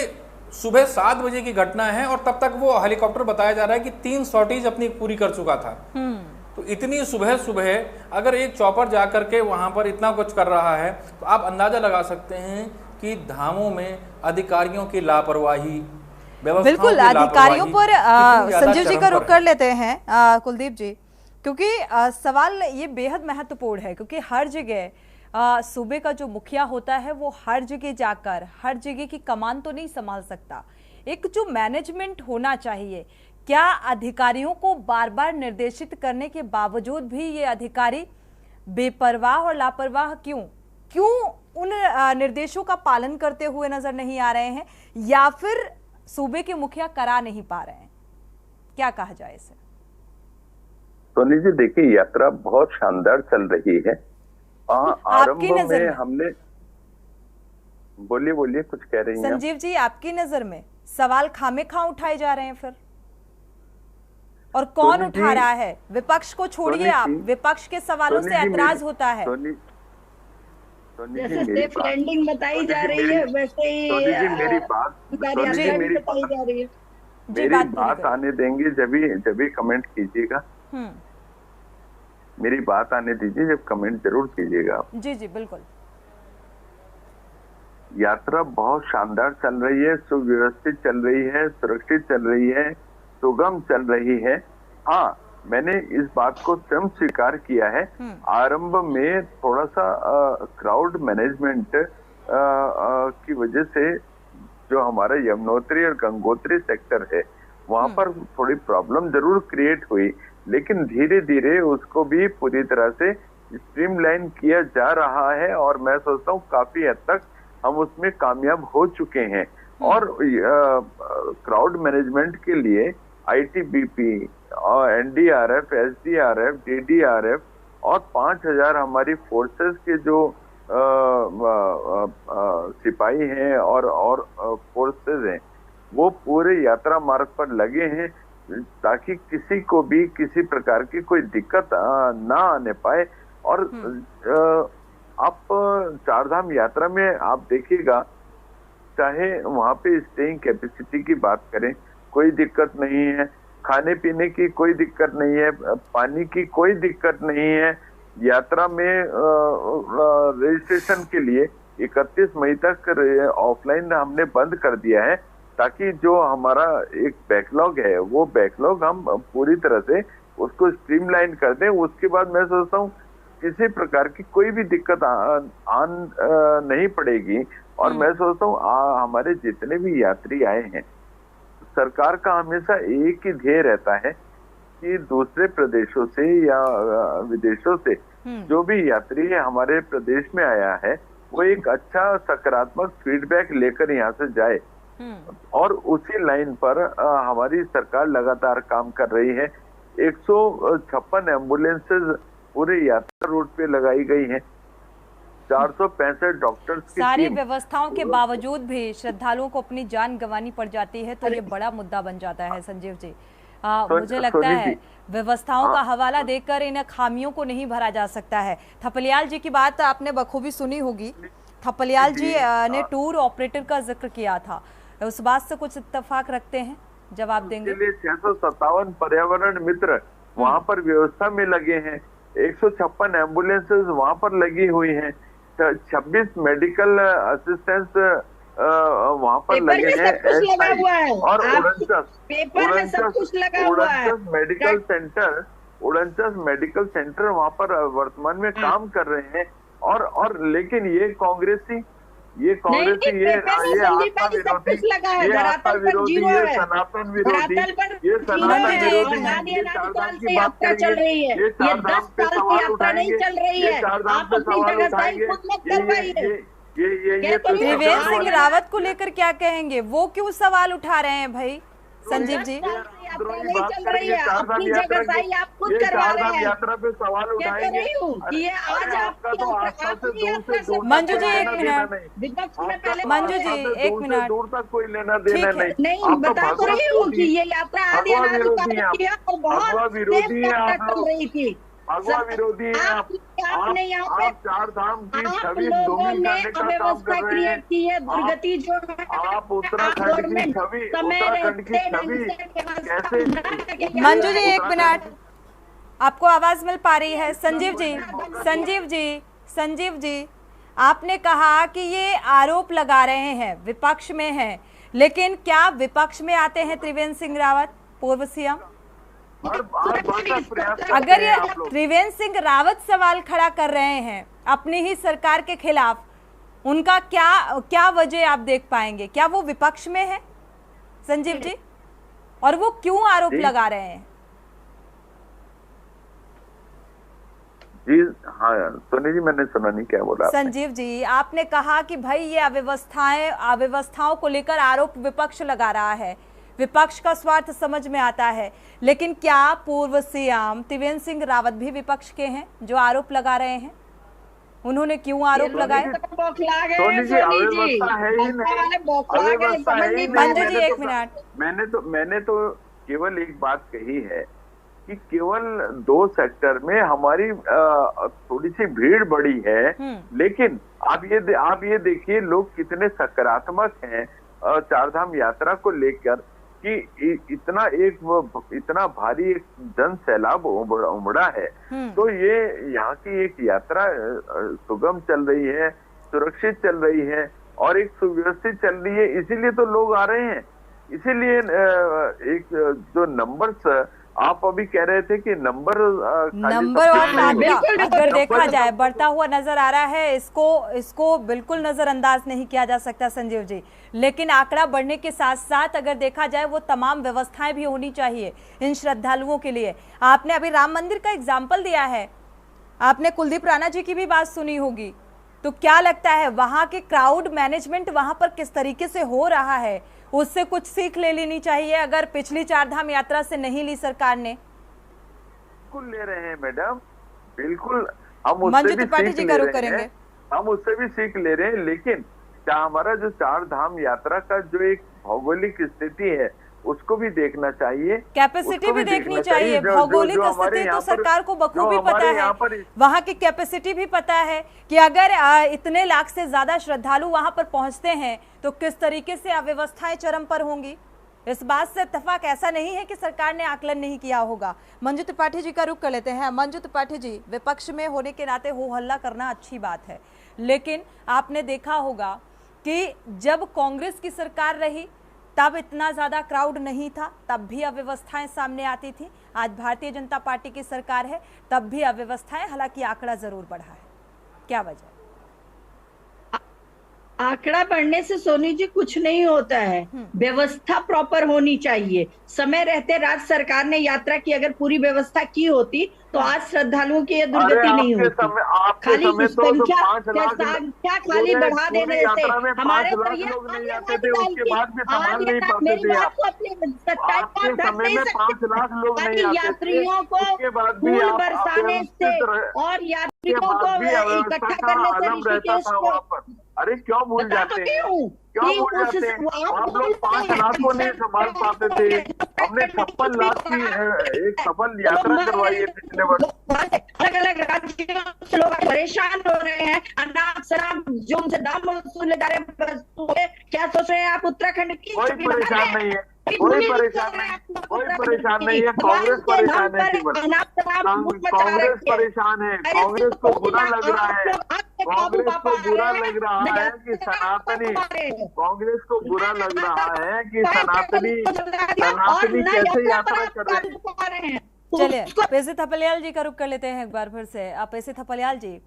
सुबह 7 बजे की घटना है और तब तक वो हेलीकॉप्टर बताया जा रहा है कि 3 सॉर्टीज अपनी पूरी कर चुका था। तो इतनी सुबह सुबह अगर एक चॉपर जाकर के वहां पर इतना कुछ कर रहा है तो आप अंदाजा लगा सकते हैं कि धामों में अधिकारियों की लापरवाही, बिल्कुल अधिकारियों पर संजीव जी का रुख कर लेते हैं कुलदीप जी, क्योंकि सवाल ये बेहद महत्वपूर्ण है, क्योंकि हर जगह सूबे का जो मुखिया होता है वो हर जगह जाकर हर जगह की कमान तो नहीं संभाल सकता। एक जो मैनेजमेंट होना चाहिए, क्या अधिकारियों को बार बार निर्देशित करने के बावजूद भी ये अधिकारी बेपरवाह और लापरवाह क्यों उन निर्देशों का पालन करते हुए नजर नहीं आ रहे हैं, या फिर सूबे के मुखिया करा नहीं पा रहे हैं? क्या कहा जाए इसे? सोनी जी देखिए, यात्रा बहुत शानदार चल रही है। आरंभ में हमने बोलिए कुछ कह रही हैं संजीव जी, आपकी नजर में सवाल खामेखा उठाए जा रहे हैं फिर, और कौन उठा रहा है? विपक्ष को छोड़िए, आप विपक्ष के सवालों से ऐतराज होता है। जैसे सेफ लैंडिंग बताई जा रही है वैसे ही मेरी बात बताई जा रही है। मेरी बात आने देंगे जब भी कमेंट कीजिएगा। मेरी बात आने दीजिए, जब कमेंट जरूर कीजिएगा। जी जी बिल्कुल। यात्रा बहुत शानदार चल रही है, सुव्यवस्थित चल रही है, सुरक्षित चल रही है, सुगम चल रही है। हाँ, मैंने इस बात को स्वयं स्वीकार किया है। आरंभ में थोड़ा सा क्राउड मैनेजमेंट की वजह से जो हमारा यमुनोत्री और गंगोत्री सेक्टर है वहां पर थोड़ी प्रॉब्लम जरूर क्रिएट हुई, लेकिन धीरे धीरे उसको भी पूरी तरह से स्ट्रीमलाइन किया जा रहा है और मैं सोचता हूँ काफी हद तक हम उसमें कामयाब हो चुके हैं। और क्राउड मैनेजमेंट के लिए आईटीबीपी और एनडीआरएफ, एसडीआरएफ, डीडीआरएफ और 5000 हमारी फोर्सेस के जो सिपाही हैं और फोर्सेस हैं वो पूरे यात्रा मार्ग पर लगे हैं ताकि किसी को भी किसी प्रकार की कोई दिक्कत ना आने पाए। और आप चारधाम यात्रा में आप देखिएगा, चाहे वहां पे स्टेइंग कैपेसिटी की बात करें, कोई दिक्कत नहीं है, खाने पीने की कोई दिक्कत नहीं है, पानी की कोई दिक्कत नहीं है। यात्रा में रजिस्ट्रेशन के लिए 31 मई तक ऑफलाइन हमने बंद कर दिया है ताकि जो हमारा एक बैकलॉग है वो बैकलॉग हम पूरी तरह से उसको स्ट्रीमलाइन कर दें। उसके बाद मैं सोचता हूँ किसी प्रकार की कोई भी दिक्कत नहीं पड़ेगी। और मैं सोचता हूँ हमारे जितने भी यात्री आए हैं, सरकार का हमेशा एक ही ध्येय रहता है कि दूसरे प्रदेशों से या विदेशों से जो भी यात्री हमारे प्रदेश में आया है वो एक अच्छा सकारात्मक फीडबैक लेकर यहाँ से जाए। और उसी लाइन पर हमारी सरकार लगातार काम कर रही है। 156 एम्बुलेंसेज पूरे यात्रा रूट पे लगाई गई हैं, 465 डॉक्टर्स की सारी टीम। व्यवस्थाओं के बावजूद भी श्रद्धालुओं को अपनी जान गंवानी पड़ जाती है, तो ये बड़ा मुद्दा बन जाता है। संजीव जी, मुझे लगता है व्यवस्थाओं का हवाला देकर इन खामियों को नहीं भरा जा सकता है। थपलियाल जी की बात आपने बखूबी सुनी होगी। थपलियाल जी ने टूर ऑपरेटर का जिक्र किया था, उस बात से कुछ इत्तेफाक रखते हैं? जवाब देंगे। 657 पर्यावरण मित्र वहाँ पर व्यवस्था में लगे हैं, 156 एम्बुलेंसेज वहाँ पर लगी हुई हैं, 26 मेडिकल असिस्टेंट्स वहाँ पर लगे हैं और 49 मेडिकल सेंटर वहाँ पर वर्तमान में काम कर रहे हैं। और लेकिन ये कांग्रेसी ये आस्था विरोधी, ये आस्था विरोधी, ये सनातन विरोधी, ये सनातन विरोधी, ये चारधाम की बात करेंगे, ये चारधाम पे सवाल उठाएंगे, ये चारधाम पे सवाल उठाएंगे। ये त्रिवेंद्र सिंह रावत को लेकर क्या कहेंगे? वो क्यों सवाल उठा रहे हैं भाई संजीव जी? यात्रा पे सवाल उठाएंगे। मंजू जी एक मिनट, मंजू जी एक मिनट, दूर तक कोई लेना देना नहीं बता तो रही हूँ कि ये यात्रा आधी भगवा विरोधी है, भगवा विरोधी है आप चारधाम की छवि धूमिल करने का काम कर रहे हैं। की है दुर्गति जो है आप उत्तराखंड की छवि कैसे? मंजू जी एक मिनट, आपको आवाज मिल पा रही है? संजीव जी आपने कहा कि ये आरोप लगा रहे हैं, विपक्ष में हैं, लेकिन क्या विपक्ष में आते हैं त्रिवेंद्र सिंह रावत, पूर्व सीएम? अगर ये त्रिवेंद्र सिंह रावत सवाल खड़ा कर रहे हैं अपनी ही सरकार के खिलाफ, उनका क्या वजह आप देख पाएंगे? क्या वो विपक्ष में है संजीव जी, और वो क्यों आरोप लगा रहे हैं? जी हाँ सोनी जी, मैंने सुना नहीं, क्या बोला संजीव जी? आपने कहा कि भाई ये अव्यवस्थाओं को लेकर आरोप विपक्ष लगा रहा है, विपक्ष का स्वार्थ समझ में आता है, लेकिन क्या पूर्व सीएम त्रिवेंद्र सिंह रावत भी विपक्ष के हैं जो आरोप लगा रहे हैं? उन्होंने क्यों आरोप लगाए? मंजू जी एक मिनट, मैंने तो केवल एक बात कही है कि केवल 2 सेक्टर में हमारी थोड़ी सी भीड़ बढ़ी है, लेकिन आप ये देखिए लोग कितने सकारात्मक हैं चारधाम यात्रा को लेकर कि इतना भारी एक जन सैलाब उमड़ा है। तो ये यहाँ की एक यात्रा सुगम चल रही है, सुरक्षित चल रही है और एक सुव्यवस्थित चल रही है, इसीलिए तो लोग आ रहे हैं। इसीलिए एक जो नंबर्स आप अभी कह रहे थे कि नंबर और आंकड़ा अगर देखा जाए बढ़ता हुआ नजर आ रहा है, इसको बिल्कुल नजरअंदाज नहीं किया जा सकता संजीव जी। लेकिन आंकड़ा बढ़ने के साथ साथ अगर देखा जाए वो तमाम व्यवस्थाएं भी होनी चाहिए इन श्रद्धालुओं के लिए। आपने अभी राम मंदिर का एग्जाम्पल दिया है, आपने कुलदीप राणा जी की भी बात सुनी होगी, तो क्या लगता है वहां के क्राउड मैनेजमेंट वहां पर किस तरीके से हो रहा है, उससे कुछ सीख ले लेनी चाहिए अगर पिछली चारधाम यात्रा से नहीं ली सरकार ने? बिल्कुल ले रहे हैं मैडम, बिल्कुल हम मंजू उससे भी त्रिपाठी सीख जी ले करो रहे करेंगे। हैं, हम उससे भी सीख ले रहे हैं। लेकिन हमारा जो चारधाम यात्रा का जो एक भौगोलिक स्थिति है उसको भी देखना चाहिए, कैपेसिटी भी देखनी चाहिए। भौगोलिक स्थिति तो सरकार को बखूबी पता है, वहां की कैपेसिटी भी पता है कि अगर इतने लाख से ज्यादा श्रद्धालु वहां पर पहुंचते हैं तो किस तरीके से अव्यवस्थाएं चरम पर होंगी। इस बात से इत्तेफाक ऐसा नहीं है कि सरकार ने आकलन नहीं किया होगा। मंजू त्रिपाठी जी का रुख कर लेते हैं। मंजू त्रिपाठी जी, विपक्ष में होने के नाते हो हल्ला करना अच्छी बात है, लेकिन आपने देखा होगा कि जब कांग्रेस की सरकार रही तब इतना ज्यादा क्राउड नहीं था, तब भी अव्यवस्थाएं सामने आती थी। आज भारतीय जनता पार्टी की सरकार है, तब भी अव्यवस्थाएं, हालांकि आंकड़ा जरूर बढ़ा है। क्या वजह? आंकड़ा बढ़ने से सोनी जी कुछ नहीं होता है, व्यवस्था प्रॉपर होनी चाहिए। समय रहते राज्य सरकार ने यात्रा की अगर पूरी व्यवस्था की होती तो आज श्रद्धालुओं की ये दुर्गति नहीं होती। खाली संख्या खाली बढ़ा देने से हमारे यात्रियों को फूल बरसाने से और यात्रियों को इकट्ठा करने से ऋषिकेश को, अरे क्यों भूल जाते हैं, क्यों भूल जाते हैं? आप लोग 5 लाख को नहीं संभाल पाते थे, हमने 56 लाख की एक सफल यात्रा करवाई है पिछले वर्ष। अलग अलग राज्यों से लोग परेशान हो रहे हैं, अनाज शराब जो उनसे दाम वसूले जा रहे हैं, क्या सोच रहे हैं आप उत्तराखंड की? कोई परेशान नहीं है, कोई परेशान नहीं, कोई परेशान नहीं है। कांग्रेस परेशान है, कांग्रेस परेशान है, कांग्रेस को बुरा लग रहा है, कांग्रेस को बुरा लग रहा है कि सनातनी, कांग्रेस को बुरा लग रहा है कि सनातनी कैसे यात्रा कर रहे हैं। चलिए पेशी थपलियाल जी का रुख कर लेते हैं एक बार फिर से। आप पेशी थपलियाल जी,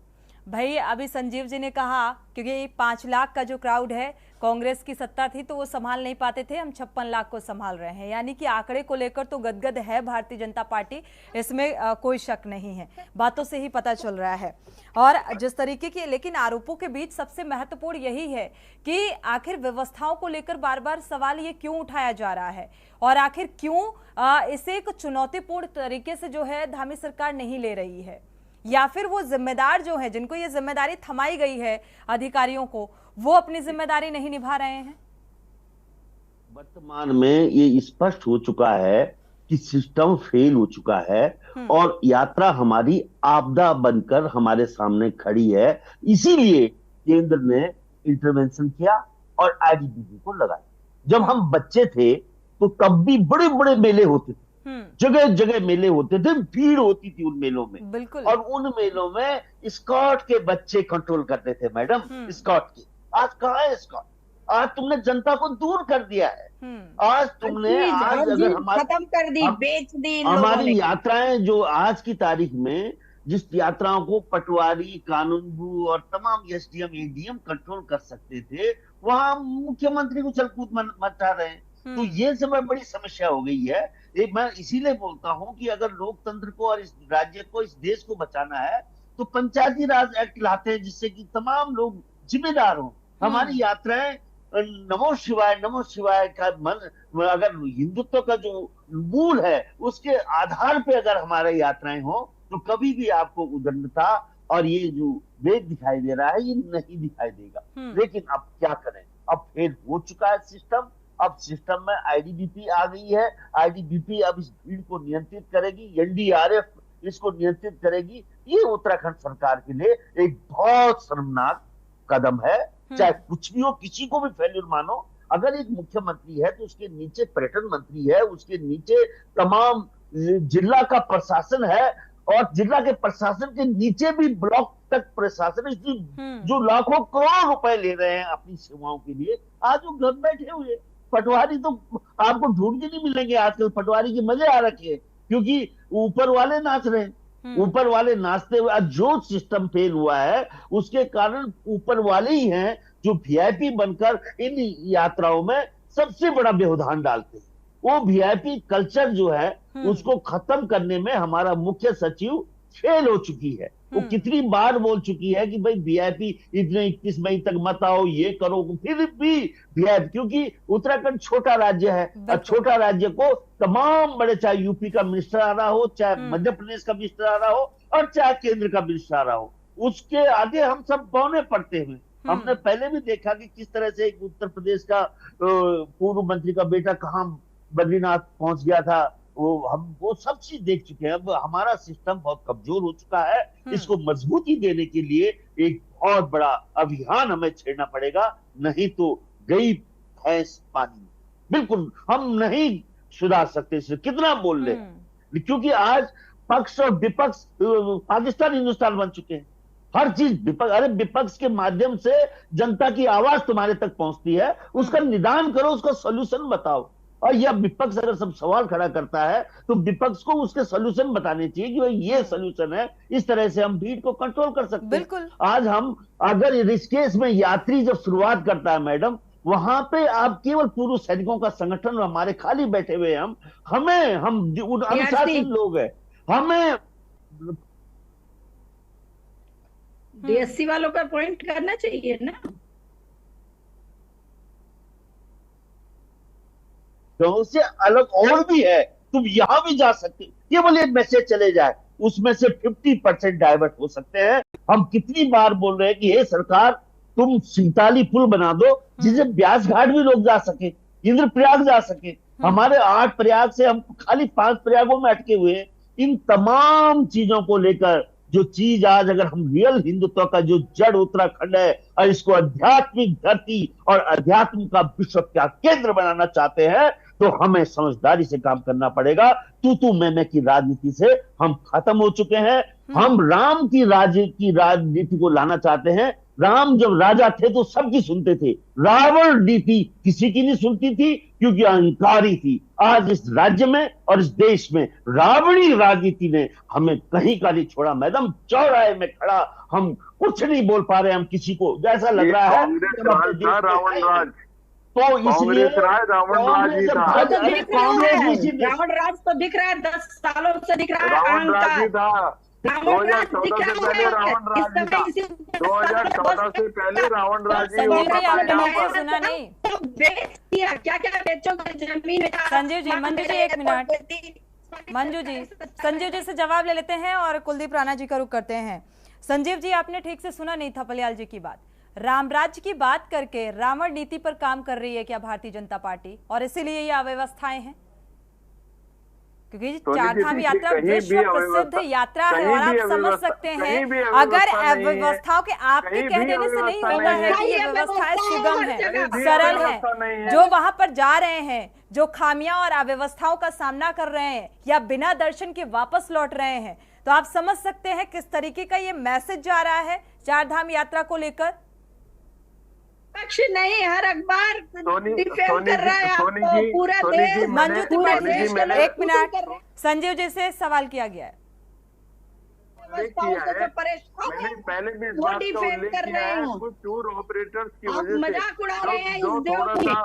भाई अभी संजीव जी ने कहा क्योंकि 5 लाख का जो क्राउड है, कांग्रेस की सत्ता थी तो वो संभाल नहीं पाते थे, हम 56 लाख को संभाल रहे हैं, यानी कि आंकड़े को लेकर तो गदगद है भारतीय जनता पार्टी, इसमें कोई शक नहीं है, बातों से ही पता चल रहा है। और जिस तरीके के लेकिन आरोपों के बीच सबसे महत्वपूर्ण यही है कि आखिर व्यवस्थाओं को लेकर बार बार सवाल ये क्यों उठाया जा रहा है और आखिर क्यों इसे एक चुनौतीपूर्ण तरीके से जो है धामी सरकार नहीं ले रही है, या फिर वो जिम्मेदार जो है जिनको ये जिम्मेदारी थमाई गई है अधिकारियों को, वो अपनी जिम्मेदारी नहीं निभा रहे हैं। वर्तमान में ये स्पष्ट हो चुका है कि सिस्टम फेल हो चुका है और यात्रा हमारी आपदा बनकर हमारे सामने खड़ी है। इसीलिए केंद्र ने इंटरवेंशन किया और आईटीबीपी को लगाया। जब हम बच्चे थे तो तब भी बड़े बड़े मेले होते थे, जगह जगह मेले होते थे, भीड़ होती थी उन मेलों में, बिल्कुल। और उन मेलों में स्कॉट के बच्चे कंट्रोल करते थे मैडम, स्कॉट के। आज कहाँ है स्कॉट? आज तुमने जनता को दूर कर दिया है। आज तुमने अगर खत्म कर दी, बेच दी। हमारी यात्राएं जो आज की तारीख में जिस यात्राओं को पटवारी, कानूनगो और तमाम एसडीएम एडीएम कंट्रोल कर सकते थे, वहां मुख्यमंत्री को चलकूद मचा रहे हैं। तो ये समय बड़ी समस्या हो गई है। मैं इसीलिए बोलता हूं कि अगर लोकतंत्र को और इस राज्य को, इस देश को बचाना है तो पंचायती राज एक्ट लाते हैं जिससे कि तमाम लोग जिम्मेदार हों। हमारी यात्राएं नमो शिवाय का मन, अगर हिंदुत्व का जो मूल है उसके आधार पे अगर हमारी यात्राएं हो तो कभी भी आपको उदंडता और ये जो वेग दिखाई दे रहा है ये नहीं दिखाई देगा। लेकिन अब क्या करें, अब फेल हो चुका है सिस्टम। अब सिस्टम में आईटीबीपी आ गई है, आईटीबीपी अब इस भीड़ को नियंत्रित करेगी, एनडीआरएफ इसको नियंत्रित करेगी। ये उत्तराखंड सरकार के लिए एक बहुत शर्मनाक कदम है। चाहे कुछ भी हो, किसी को भी फेल्यूर मानो, अगर एक मुख्यमंत्री है तो उसके नीचे पर्यटन मंत्री है, उसके नीचे तमाम जिला का प्रशासन है और जिला के प्रशासन के नीचे भी ब्लॉक तक प्रशासन है जो लाखों करोड़ रुपए ले रहे हैं अपनी सेवाओं के लिए। आज वो घर बैठे हुए पटवारी तो आपको ढूंढ के नहीं मिलेंगे। आजकल पटवारी के मजे आ रखे हैं, क्योंकि ऊपर वाले नाच रहे हैं, ऊपर वाले नाचते हुए जो सिस्टम फेल हुआ है उसके कारण ऊपर वाले ही हैं जो वीआईपी बनकर इन यात्राओं में सबसे बड़ा व्यवधान डालते हैं। वो वीआईपी कल्चर जो है उसको खत्म करने में हमारा मुख्य सचिव फेल हो चुकी है। वो कितनी बार बोल चुकी है कि भाई वीआईपी इतने 21 मई तक मत आओ, ये करो, फिर भी वीआईपी, क्योंकि उत्तराखंड छोटा राज्य है और छोटा राज्य को तमाम बड़े, चाहे यूपी का मिनिस्टर आ रहा हो, चाहे मध्य प्रदेश का मिनिस्टर आ रहा हो और चाहे केंद्र का मिनिस्टर आ रहा हो, उसके आगे हम सब बौने पड़ते हुए। हमने पहले भी देखा कि किस तरह से एक उत्तर प्रदेश का पूर्व मंत्री का बेटा कहाँ बद्रीनाथ पहुंच गया था, हम वो सब चीज देख चुके हैं। अब हमारा सिस्टम बहुत कमजोर हो चुका है, इसको मजबूती देने के लिए एक बहुत बड़ा अभियान हमें छेड़ना पड़ेगा, नहीं तो गई भैंस पानी में। बिल्कुल हम नहीं सुधार सकते इसे, कितना बोल ले, क्योंकि आज पक्ष और विपक्ष पाकिस्तान हिंदुस्तान बन चुके हैं। हर चीज विपक्ष, अरे विपक्ष के माध्यम से जनता की आवाज तुम्हारे तक पहुंचती है, उसका निदान करो, उसका सोल्यूशन बताओ। और यह विपक्ष अगर सब सवाल खड़ा करता है तो विपक्ष को उसके सोल्यूशन बताने चाहिए कि भाई ये सोल्यूशन है, इस तरह से हम भीड़ को कंट्रोल कर सकते हैं। आज हम अगर ऋषिकेश में यात्री जब शुरुआत करता है मैडम, वहां पे आप केवल पूर्व सैनिकों का संगठन, हमारे खाली बैठे हुए हम अनुशासित लोग हैं, हमें डीएससी वालों पर पॉइंट करना चाहिए ना। तो उससे अलग और भी है, तुम यहां भी जा सकते, केवल एक मैसेज चले जाए उसमें से 50% डाइवर्ट हो सकते हैं। हम कितनी बार बोल रहे हैं कि हे सरकार तुम सिंताली पुल बना दो जिससे ब्यास घाट भी लोग जा सके, इंद्रप्रयाग जा सके। हमारे 8 प्रयाग से हम खाली 5 प्रयागों में अटके हुए हैं। इन तमाम चीजों को लेकर जो चीज आज अगर हम रियल हिंदुत्व का जो जड़ उत्तराखंड है और इसको आध्यात्मिक धरती और अध्यात्म का विश्व का केंद्र बनाना चाहते हैं तो हमें समझदारी से काम करना पड़ेगा। तू मैं की राजनीति से हम खत्म हो चुके हैं। हम राम की राजनीति को लाना चाहते हैं। राम जब राजा थे तो सबकी सुनते थे, रावण नीति किसी की नहीं सुनती थी क्योंकि अहंकारी थी। आज इस राज्य में और इस देश में रावणी राजनीति ने हमें कहीं का नहीं छोड़ा मैडम। चौराहे में खड़ा हम कुछ नहीं बोल पा रहे, हम किसी को जैसा लग रहा है रावण राज, तो इसलिए रावण राज तो दिख रहा है, 10 सालों से दिख रहा है। रावण राज था 2014 से पहले, रावण राज था 2014 से पहले रावण राज ही होता था। सुना नहीं, बेच दिया, क्या क्या बेचोगे जमीन। संजीव जी, मंजू जी एक मिनट, मंजू जी संजीव जी से जवाब ले लेते हैं और कुलदीप राणा जी का रुख करते हैं। संजीव जी, आपने ठीक से सुना नहीं था पलियाल जी की बात। राम राज्य की बात करके रावण नीति पर काम कर रही है क्या भारतीय जनता पार्टी, और इसीलिए ये अव्यवस्थाएं हैं? क्योंकि चारधाम यात्रा विश्व प्रसिद्ध यात्रा है और आप समझ सकते हैं अगर अव्यवस्थाओं के आपके कह देने से नहीं होता है कि ये व्यवस्थाएं सुगम है, सरल है। जो वहां पर जा रहे हैं, जो खामियां और अव्यवस्थाओं का सामना कर रहे हैं या बिना दर्शन के वापस लौट रहे हैं, तो आप समझ सकते हैं किस तरीके का ये मैसेज जा रहा है चारधाम यात्रा को लेकर। पक्ष नहीं, हर अखबार डिफेंड कर रहा है आपको, पूरा देश। मंजू त्रिपाठी, एक मिनट, संजीव जी से सवाल किया गया है। मैंने पहले भी इस बात का उल्लेख किया है, कुछ टूर ऑपरेटर्स की वजह से मजाक उड़ा रहे हैं जो थोड़ा सा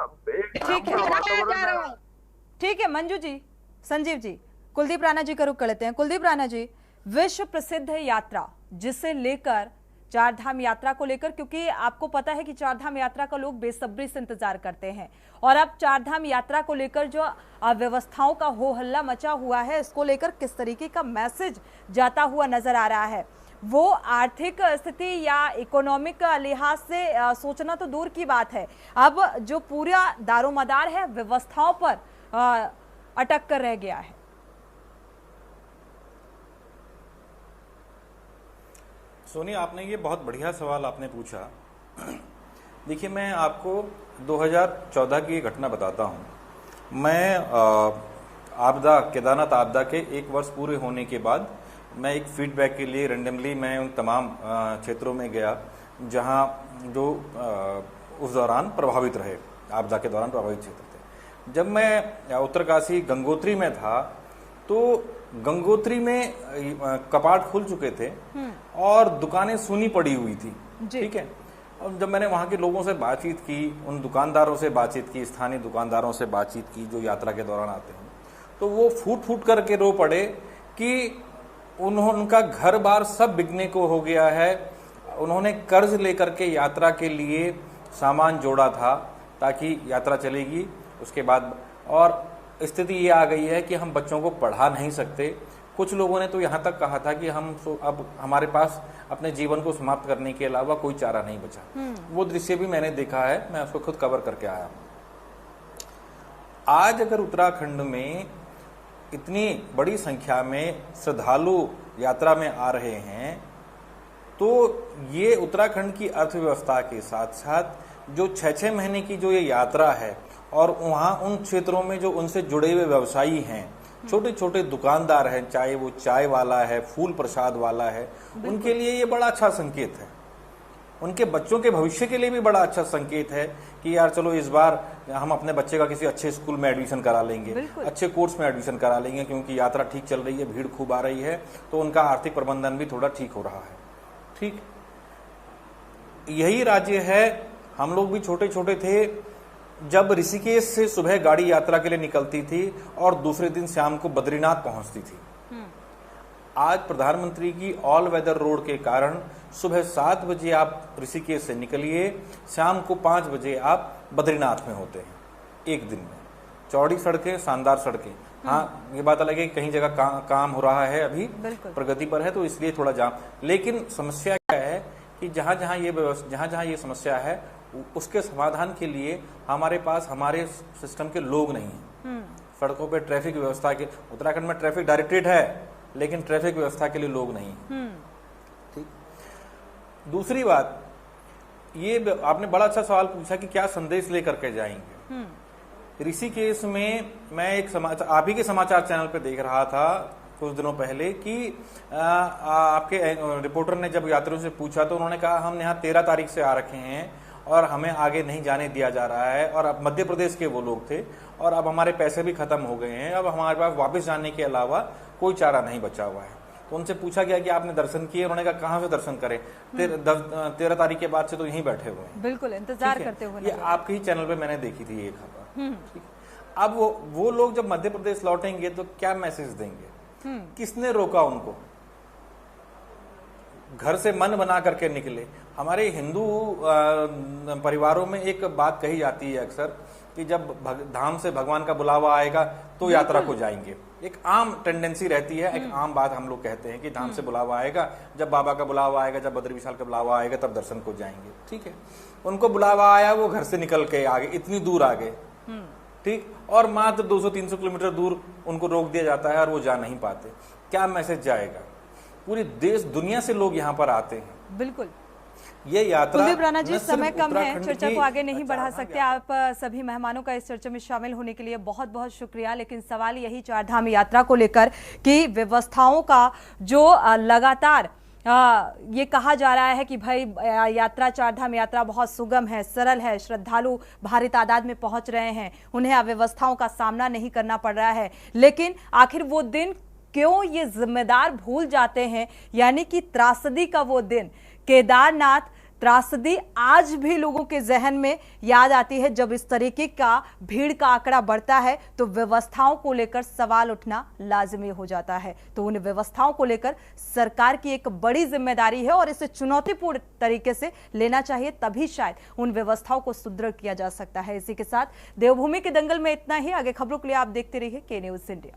ठीक है मंजू जी, संजीव जी, कुलदीप राणा जी का रुख कर लेते हैं। कुलदीप राणा जी, विश्व प्रसिद्ध यात्रा जिसे लेकर चारधाम यात्रा को लेकर, क्योंकि आपको पता है कि चारधाम यात्रा का लोग बेसब्री से इंतजार करते हैं, और अब चारधाम यात्रा को लेकर जो अव्यवस्थाओं का हो हल्ला मचा हुआ है, इसको लेकर किस तरीके का मैसेज जाता हुआ नजर आ रहा है? वो आर्थिक स्थिति या इकोनॉमिक लिहाज से सोचना तो दूर की बात है, अब जो पूरा दारोमदार है व्यवस्थाओं पर अटक कर रह गया है। सोनी, आपने ये बहुत बढ़िया सवाल आपने पूछा। देखिए, मैं आपको 2014 की घटना बताता हूँ। मैं केदारनाथ आपदा के 1 वर्ष पूरे होने के बाद मैं एक फीडबैक के लिए रेंडमली मैं उन तमाम क्षेत्रों में गया जहाँ जो उस दौरान प्रभावित रहे, आपदा के दौरान प्रभावित क्षेत्र थे। जब मैं उत्तरकाशी गंगोत्री में था तो गंगोत्री में कपाट खुल चुके थे और दुकानें सूनी पड़ी हुई थी, ठीक है। और जब मैंने वहाँ के लोगों से बातचीत की, उन दुकानदारों से बातचीत की, स्थानीय दुकानदारों से बातचीत की जो यात्रा के दौरान आते हैं, तो वो फूट फूट करके रो पड़े कि उनका घर बार सब बिकने को हो गया है। उन्होंने कर्ज लेकर के यात्रा के लिए सामान जोड़ा था ताकि यात्रा चलेगी उसके बाद, और स्थिति ये आ गई है कि हम बच्चों को पढ़ा नहीं सकते। कुछ लोगों ने तो यहाँ तक कहा था कि अब हमारे पास अपने जीवन को समाप्त करने के अलावा कोई चारा नहीं बचा। वो दृश्य भी मैंने देखा है, मैं उसको खुद कवर करके आया हूँ। आज अगर उत्तराखंड में इतनी बड़ी संख्या में श्रद्धालु यात्रा में आ रहे हैं, तो ये उत्तराखंड की अर्थव्यवस्था के साथ साथ जो 6-6 महीने की जो ये यात्रा है, और वहाँ उन क्षेत्रों में जो उनसे जुड़े हुए व्यवसायी हैं, छोटे छोटे दुकानदार हैं, चाहे वो चाय वाला है, फूल प्रसाद वाला है, उनके लिए ये बड़ा अच्छा संकेत है। उनके बच्चों के भविष्य के लिए भी बड़ा अच्छा संकेत है कि यार चलो इस बार हम अपने बच्चे का किसी अच्छे स्कूल में एडमिशन करा लेंगे, अच्छे कोर्स में एडमिशन करा लेंगे, क्योंकि यात्रा ठीक चल रही है, भीड़ खूब आ रही है, तो उनका आर्थिक प्रबंधन भी थोड़ा ठीक हो रहा है। ठीक, यही राज्य है, हम लोग भी छोटे छोटे थे जब ऋषिकेश से सुबह गाड़ी यात्रा के लिए निकलती थी और दूसरे दिन शाम को बद्रीनाथ पहुंचती थी। आज प्रधानमंत्री की ऑल वेदर रोड के कारण सुबह 7 बजे आप ऋषिकेश से निकलिए, शाम को 5 बजे आप बद्रीनाथ में होते हैं एक दिन में। चौड़ी सड़कें, शानदार सड़कें। हाँ, ये बात अलग है कहीं जगह काम हो रहा है, अभी प्रगति पर है, तो इसलिए थोड़ा जाम। लेकिन समस्या क्या है कि जहां जहां ये समस्या है उसके समाधान के लिए हमारे पास हमारे सिस्टम के लोग नहीं हैं। सड़कों पे ट्रैफिक व्यवस्था के, उत्तराखंड में ट्रैफिक डायरेक्टरेट है, लेकिन ट्रैफिक व्यवस्था के लिए लोग नहीं। ठीक। दूसरी बात, ये आपने बड़ा अच्छा सवाल पूछा कि क्या संदेश लेकर के जाएंगे। ऋषिकेश में मैं एक समाचार, आप ही के समाचार चैनल पे देख रहा था कुछ दिनों पहले कि आपके रिपोर्टर ने जब यात्रियों से पूछा तो उन्होंने कहा हम यहाँ 13 तारीख से आ रखे हैं और हमें आगे नहीं जाने दिया जा रहा है, और अब मध्य प्रदेश के वो लोग थे, और अब हमारे पैसे भी खत्म हो गए हैं, अब हमारे पास वापस जाने के अलावा कोई चारा नहीं बचा हुआ है। तो उनसे पूछा गया कि आपने दर्शन किए, उन्होंने कहा कहाँ से दर्शन करें, 13 तारीख के बाद से तो यहीं बैठे हुए हैं, बिल्कुल इंतजार करते हुए। ये आपके ही चैनल पे मैंने देखी थी ये खबर। अब वो लोग जब मध्य प्रदेश लौटेंगे तो क्या मैसेज देंगे? किसने रोका उनको? घर से मन बना करके निकले। हमारे हिंदू परिवारों में एक बात कही जाती है अक्सर कि जब धाम से भगवान का बुलावा आएगा तो यात्रा को जाएंगे। एक आम टेंडेंसी रहती है, एक आम बात हम लोग कहते हैं कि धाम से बुलावा आएगा, जब बाबा का बुलावा आएगा, जब बद्री विशाल का बुलावा आएगा तब दर्शन को जाएंगे। ठीक है, उनको बुलावा आया, वो घर से निकल के आ गए, इतनी दूर आ गए, ठीक, और मात्र 200-300 किलोमीटर दूर उनको रोक दिया जाता है और वो जा नहीं पाते। क्या मैसेज जाएगा? पूरी देश दुनिया से लोग यहाँ पर आते हैं। बिल्कुल। ये यात्रा, कुलदीप राणा जी, समय कम है, चर्चा को आगे नहीं बढ़ा सकते। आप सभी मेहमानों का इस चर्चा में शामिल होने के लिए बहुत बहुत शुक्रिया। लेकिन सवाल यही चारधाम यात्रा को लेकर कि व्यवस्थाओं का जो लगातार ये कहा जा रहा है कि भाई यात्रा, चारधाम यात्रा बहुत सुगम है, सरल है, श्रद्धालु भारी तादाद में पहुंच रहे हैं, उन्हें अव्यवस्थाओं का सामना नहीं करना पड़ रहा है। लेकिन आखिर वो दिन क्यों ये जिम्मेदार भूल जाते हैं, यानी कि त्रासदी का वो दिन, केदारनाथ त्रासदी आज भी लोगों के जहन में याद आती है। जब इस तरीके का भीड़ का आंकड़ा बढ़ता है तो व्यवस्थाओं को लेकर सवाल उठना लाजिमी हो जाता है। तो उन व्यवस्थाओं को लेकर सरकार की एक बड़ी जिम्मेदारी है और इसे चुनौतीपूर्ण तरीके से लेना चाहिए, तभी शायद उन व्यवस्थाओं को सुदृढ़ किया जा सकता है। इसी के साथ देवभूमि के दंगल में इतना ही। आगे खबरों के लिए आप देखते रहिए के न्यूज़ इंडिया।